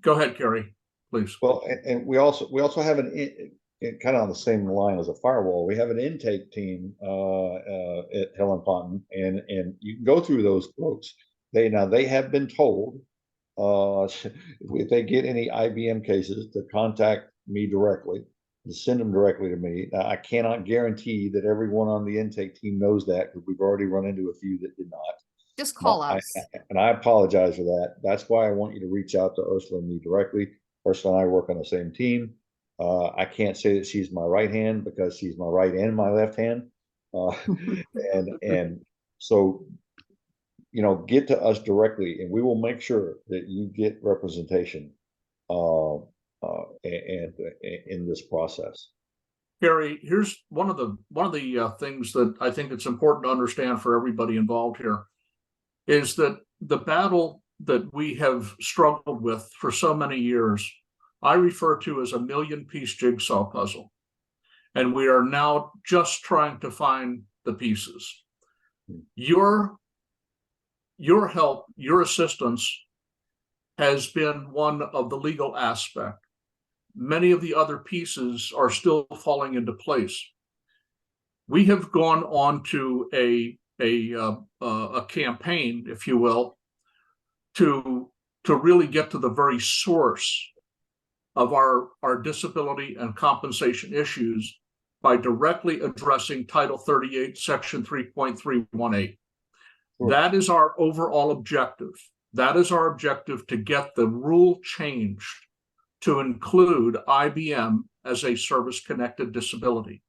go ahead, Kerry, please. Well, and we also have kind of on the same line as a firewall. We have an intake team at Helen Ponton, and you can go through those folks. They have been told if they get any IBM cases to contact me directly, to send them directly to me. Now, I cannot guarantee that everyone on the intake team knows that, because we've already run into a few that did not. Just call us. And I apologize for that. That's why I want you to reach out to Ursula and me directly. Ursula and I work on the same team. I can't say that she's my right hand, because she's my right and my left hand. And so, get to us directly, and we will make sure that you get representation and in this process. Kerry, here's one of the things that I think it's important to understand for everybody involved here, is that the battle that we have struggled with for so many years, I refer to as a 1,000,000-piece jigsaw puzzle. And we are now just trying to find the pieces. Your help, your assistance has been one of the legal aspect. Many of the other pieces are still falling into place. We have gone on to a campaign, if you will, to really get to the very source of our disability and compensation issues by directly addressing Title 38, Section 3.318. Sure. That is our overall objective. That is our objective, to get the rule changed to include IBM as a service-connected disability.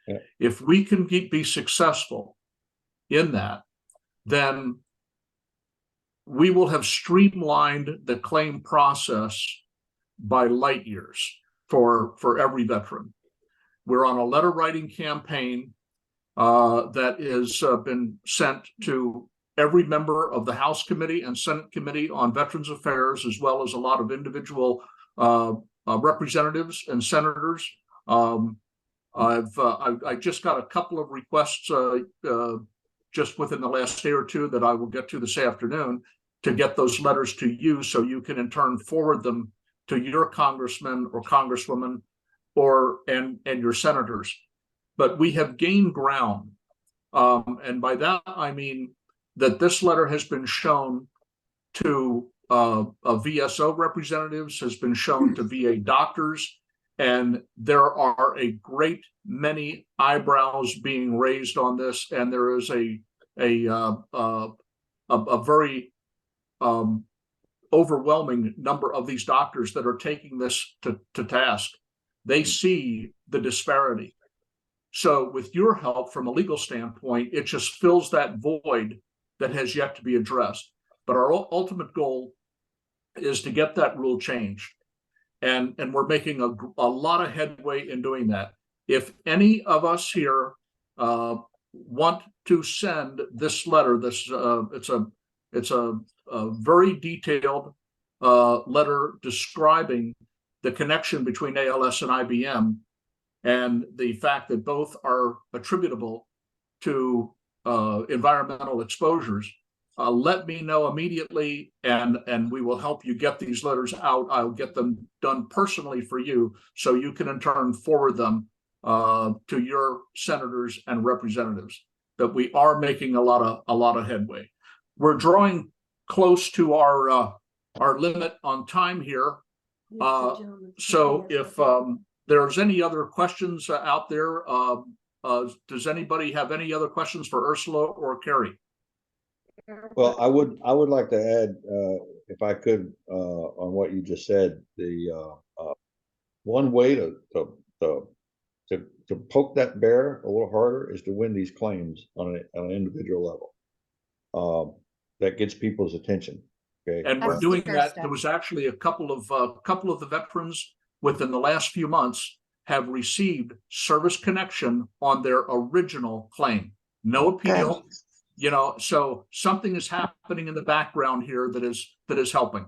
Yeah. If we can be successful in that, then we will have streamlined the claim process by light years for every veteran. We're on a letter writing campaign that has been sent to every member of the House Committee and Senate Committee on Veterans Affairs, as well as a lot of individual representatives and senators. I just got a couple of requests just within the last day or two that I will get to this afternoon, to get those letters to you, so you can in turn forward them to your congressman or congresswoman and your senators. But we have gained ground, and by that I mean that this letter has been shown to VSO representatives, has been shown to VA doctors, and there are a great many eyebrows being raised on this, and there is a very overwhelming number of these doctors that are taking this to task. They see the disparity. So with your help from a legal standpoint, it just fills that void that has yet to be addressed. But our ultimate goal is to get that rule changed. And we're making a lot of headway in doing that. If any of us here want to send this letter, it's a very detailed letter describing the connection between ALS and IBM, and the fact that both are attributable to environmental exposures. Let me know immediately, and we will help you get these letters out. I'll get them done personally for you, so you can in turn forward them to your senators and representatives. That we are making a lot of headway. We're drawing close to our limit on time here. So if there's any other questions out there, does anybody have any other questions for Ursula or Kerry? Well, I would like to add, if I could, on what you just said. The one way to poke that bear a little harder is to win these claims on an individual level. That gets people's attention. Okay, and we're doing that. There was actually a couple of the veterans within the last few months have received service connection on their original claim. No appeal. Okay. You know, so something is happening in the background here that is helping.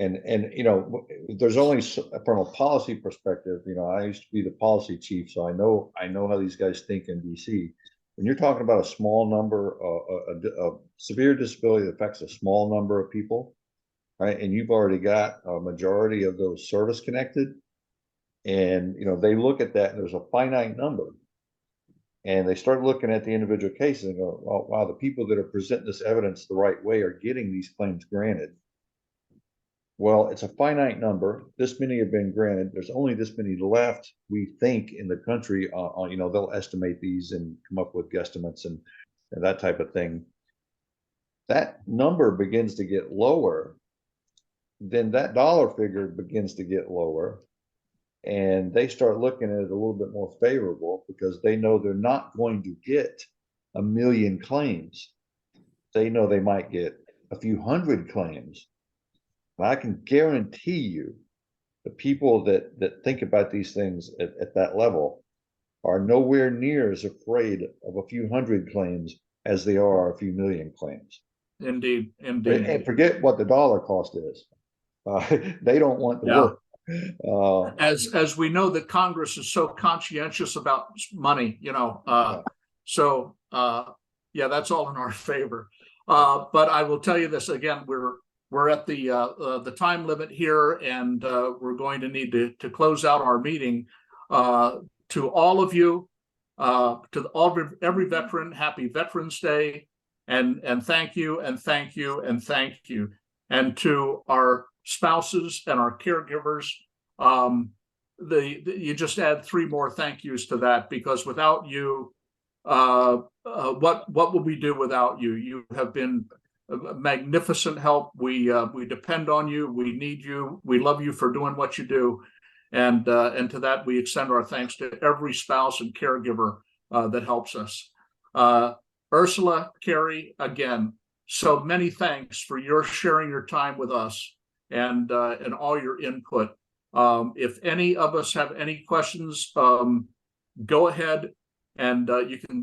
And, you know, there's only from a policy perspective, you know, I used to be the policy chief, so I know how these guys think in DC. When you're talking about a small number, a severe disability that affects a small number of people, right? And you've already got a majority of those service connected. And, you know, they look at that and there's a finite number. And they start looking at the individual cases and go, oh, wow, the people that are presenting this evidence the right way are getting these claims granted. Well, it's a finite number. This many have been granted. There's only this many left, we think, in the country. You know, they'll estimate these and come up with guesstimates and that type of thing. That number begins to get lower, then that dollar figure begins to get lower. And they start looking at it a little bit more favorable because they know they're not going to get 1 million claims. They know they might get a few hundred claims. And I can guarantee you the people that think about these things at that level are nowhere near as afraid of a few hundred claims as they are a few million claims. Indeed, indeed. And forget what the dollar cost is. They don't want the work. As we know that Congress is so conscientious about money, you know, yeah, that's all in our favor. But I will tell you this again, we're at the time limit here, and we're going to need to close out our meeting. To all of you, every veteran, happy Veterans Day, and thank you, and thank you, and thank you. And to our spouses and our caregivers, you just add 3 more thank yous to that, because without you, what will we do without you? You have been a magnificent help. We depend on you. We need you. We love you for doing what you do, and to that we extend our thanks to every spouse and caregiver that helps us. Ursula, Kerry, again, so many thanks for your sharing your time with us and all your input. If any of us have any questions, go ahead and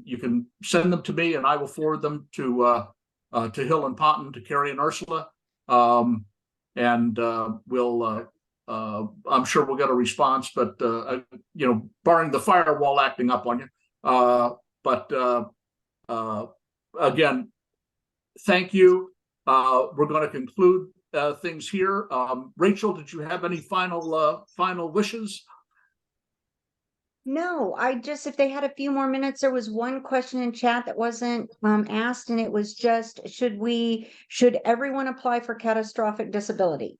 you can send them to me, and I will forward them to Hill and Ponton, to Kerry and Ursula, and we'll I'm sure we'll get a response, but you know, barring the firewall acting up on you. Again, thank you. We're going to conclude things here. Rachel, did you have any final wishes? No, if they had a few more minutes, there was one question in chat that wasn't asked, and it was just, should everyone apply for catastrophic disability?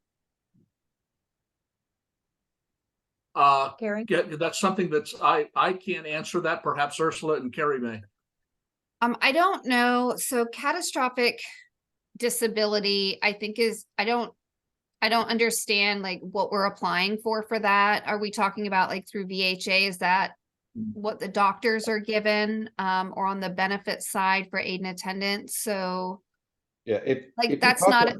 Kerry? Yeah, that's something that's I can't answer that. Perhaps Ursula and Kerry may. I don't know. So catastrophic disability, I think I don't understand like what we're applying for that. Are we talking about like through VHA? Is that what the doctors are given, or on the benefit side for aid and attendance? So yeah, that's not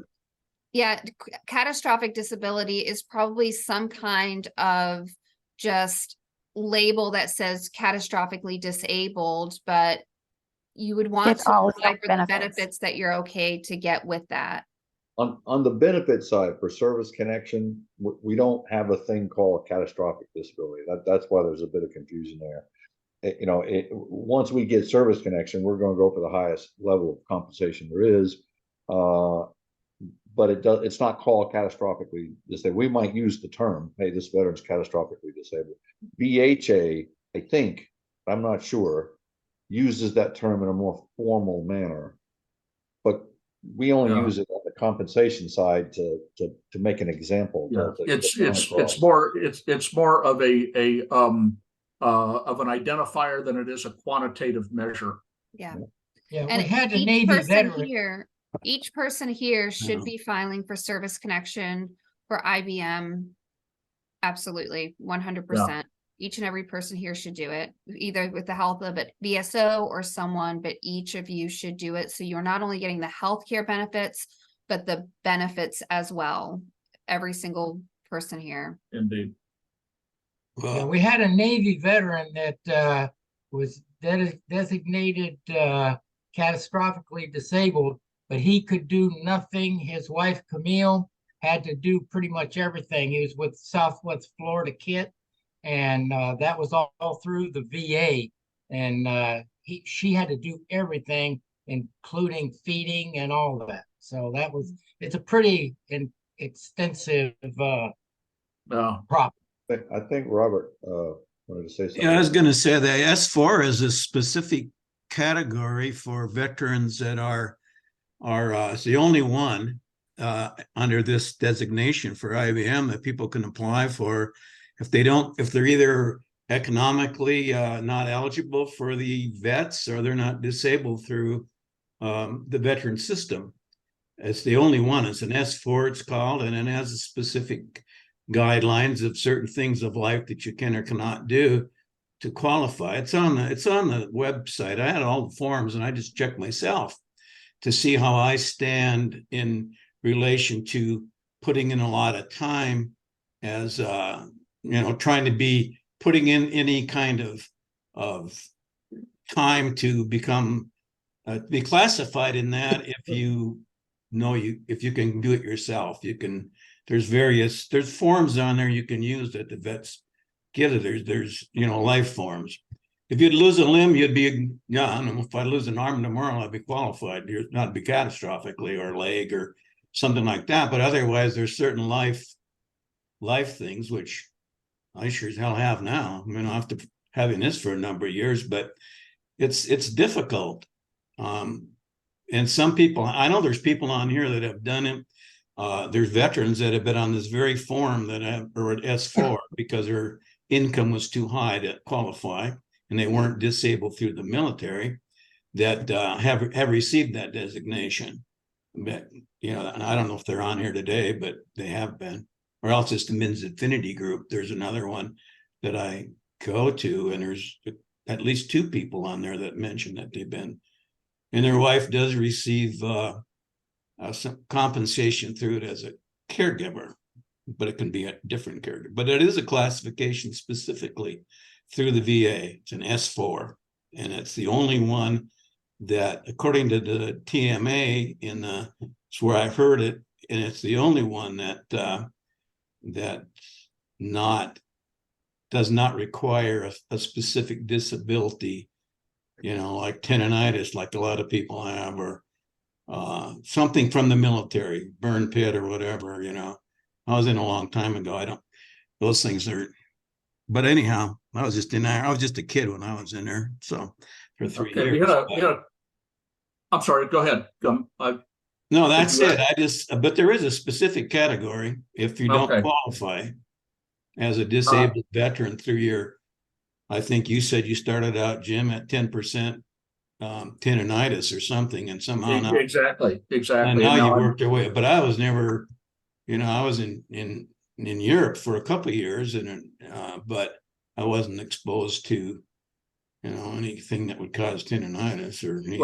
catastrophic disability is probably some kind of just label that says catastrophically disabled, but you would want to apply for the benefits that you're okay to get with that. On the benefit side for service connection, we don't have a thing called catastrophic disability. That's why there's a bit of confusion there. You know, once we get service connection, we're going to go for the highest level of compensation there is. But it's not called catastrophically disabled. We might use the term, hey, this veteran's catastrophically disabled. VHA, I think, I'm not sure, uses that term in a more formal manner, but we only use it on the compensation side to make an example. It's more of an identifier than it is a quantitative measure. Yeah. And we had a Navy veteran. Each person here should be filing for service connection for IBM. Absolutely, 100%. Each and every person here should do it, either with the help of a VSO or someone, but each of you should do it. So you're not only getting the healthcare benefits, but the benefits as well. Every single person here. Indeed. Yeah, we had a Navy veteran that was designated catastrophically disabled, but he could do nothing. His wife, Camille, had to do pretty much everything. He was with Southwest Florida Kit, and that was all through the VA. And she had to do everything, including feeding and all of that. So it's a pretty extensive problem. I think Robert wanted to say something. Yeah, I was going to say that S4 is a specific category for veterans that are it's the only one under this designation for IBM that people can apply for if they're either economically not eligible for the vets or they're not disabled through the veteran system. It's the only one. It's an S4, it's called, and it has a specific guidelines of certain things of life that you can or cannot do to qualify. It's on the website. I had all the forms and I just checked myself to see how I stand in relation to putting in a lot of time as trying to be putting in any kind of time to become be classified in that. If you can do it yourself, there's forms on there you can use that the vets give it. There's life forms. If you'd lose a limb, you'd be, I don't know, if I lose an arm tomorrow, I'd be qualified. You're not be catastrophically, or a leg or something like that. But otherwise, there's certain life things, which I sure as hell have now. I mean, after having this for a number of years, but it's difficult. And some people, I know there's people on here that have done it. There's veterans that have been on this very form that are at S4 because their income was too high to qualify, and they weren't disabled through the military, that have received that designation. But and I don't know if they're on here today, but they have been. Or else it's the Myositis Affinity Group. There's another one that I go to, and there's at least 2 people on there that mention that they've been. And their wife does receive some compensation through it as a caregiver, but it can be a different caregiver. But it is a classification specifically through the VA. It's an S4, and it's the only one that, according to the TMA, it's where I heard it, and it's the only one that does not require a specific disability, like tendonitis, like a lot of people have, or something from the military, burn pit or whatever. I was in a long time ago. Those things are, but anyhow, I was just in there. I was just a kid when I was in there. So for 3 years. I'm sorry, go ahead. No, that's it. But there is a specific category if you don't qualify as a disabled veteran through I think you said you started out, Jim, at 10% tendonitis or something, and somehow now, exactly. And now you worked your way. But I was never, I was in Europe for a couple of years, but I wasn't exposed to anything that would cause tendonitis or anything.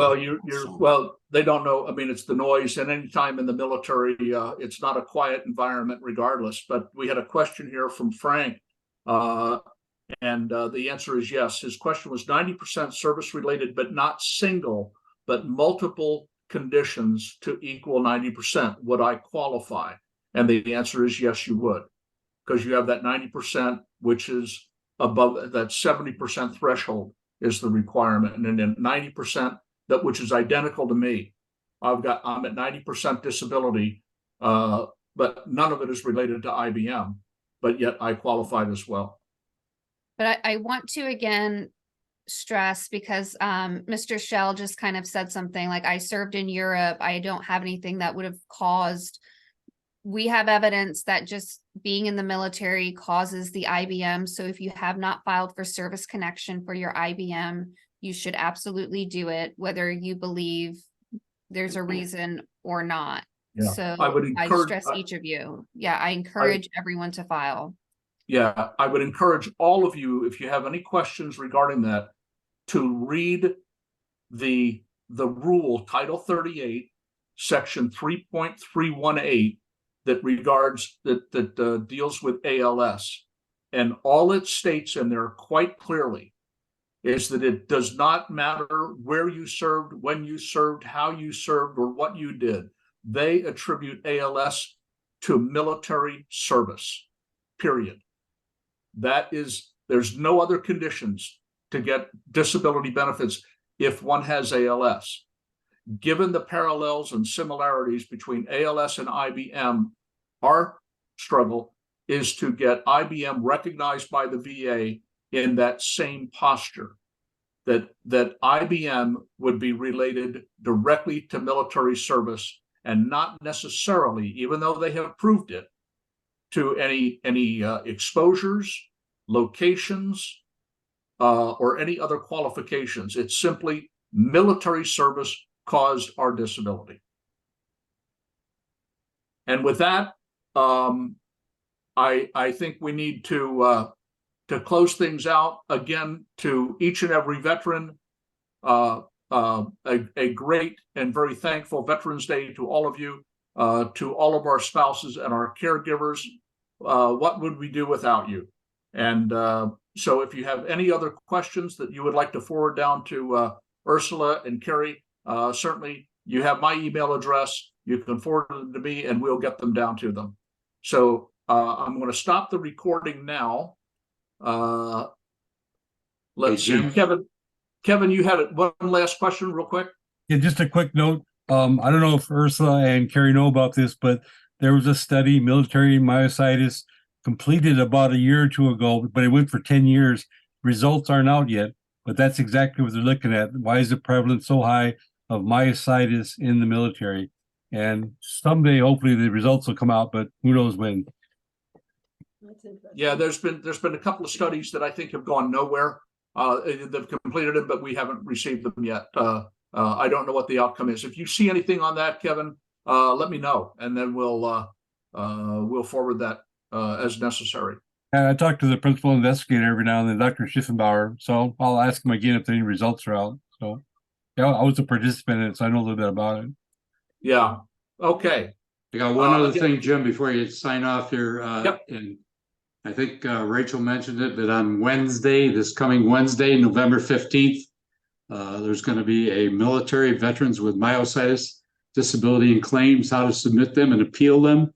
Well, they don't know. I mean, it's the noise, and anytime in the military, it's not a quiet environment regardless. But we had a question here from Frank, and the answer is yes. His question was 90% service related, but not single, but multiple conditions to equal 90%. Would I qualify? And the answer is yes, you would, because you have that 90%, which is above that 70% threshold is the requirement, and then 90% which is identical to me. I'm at 90% disability, but none of it is related to IBM, but yet I qualified as well. But I want to again stress, because Mr. Shell just kind of said something like, I served in Europe, I don't have anything that would have caused. We have evidence that just being in the military causes the IBM. So if you have not filed for service connection for your IBM, you should absolutely do it, whether you believe there's a reason or not. Yeah. So I stress each of you. Yeah, I encourage everyone to file. Yeah, I would encourage all of you, if you have any questions regarding that, to read the rule, Title 38, Section 3.318, that deals with ALS. And all it states in there quite clearly is that it does not matter where you served, when you served, how you served, or what you did. They attribute ALS to military service, period. There's no other conditions to get disability benefits if one has ALS. Given the parallels and similarities between ALS and IBM, our struggle is to get IBM recognized by the VA in that same posture, that IBM would be related directly to military service and not necessarily, even though they have proved it, to any exposures, locations, or any other qualifications. It's simply military service caused our disability. And with that, I think we need to close things out. Again, to each and every veteran, a great and very thankful Veterans Day to all of you, to all of our spouses and our caregivers. What would we do without you? And so if you have any other questions that you would like to forward down to Ursula and Kerry, certainly you have my email address. You can forward them to me and we'll get them down to them. So I'm going to stop the recording now. Let's see, Kevin, you had one last question real quick. Yeah, just a quick note. I don't know if Ursula and Kerry know about this, but there was a study, military myositis, completed about a year or two ago, but it went for 10 years. Results aren't out yet, but that's exactly what they're looking at. Why is the prevalence so high of myositis in the military? And someday, hopefully, the results will come out, but who knows when. Yeah, there's been a couple of studies that I think have gone nowhere. They've completed it, but we haven't received them yet. I don't know what the outcome is. If you see anything on that, Kevin, let me know, and then we'll forward that as necessary. And I talk to the principal investigator every now and then, Dr. Schiffenbauer, so I'll ask him again if any results are out. So, yeah, I was a participant in it, so I know a little bit about it. Yeah. Okay. I got one other thing, Jim, before you sign off here. And I think Rachel mentioned it, but on Wednesday, this coming Wednesday, November 15th, there's going to be a military veterans with myositis, disability and claims, how to submit them and appeal them.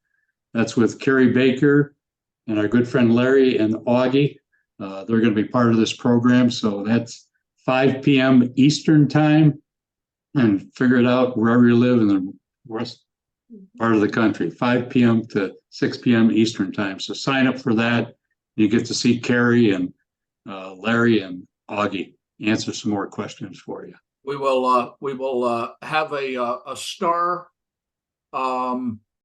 That's with Kerry Baker and our good friend Larry and Augie. They're going to be part of this program. So that's 5 p.m. Eastern time, and figure it out wherever you live in the west part of the country, 5 p.m. to 6 p.m. Eastern time. So sign up for that. You get to see Kerry and Larry and Augie answer some more questions for you. We will have a star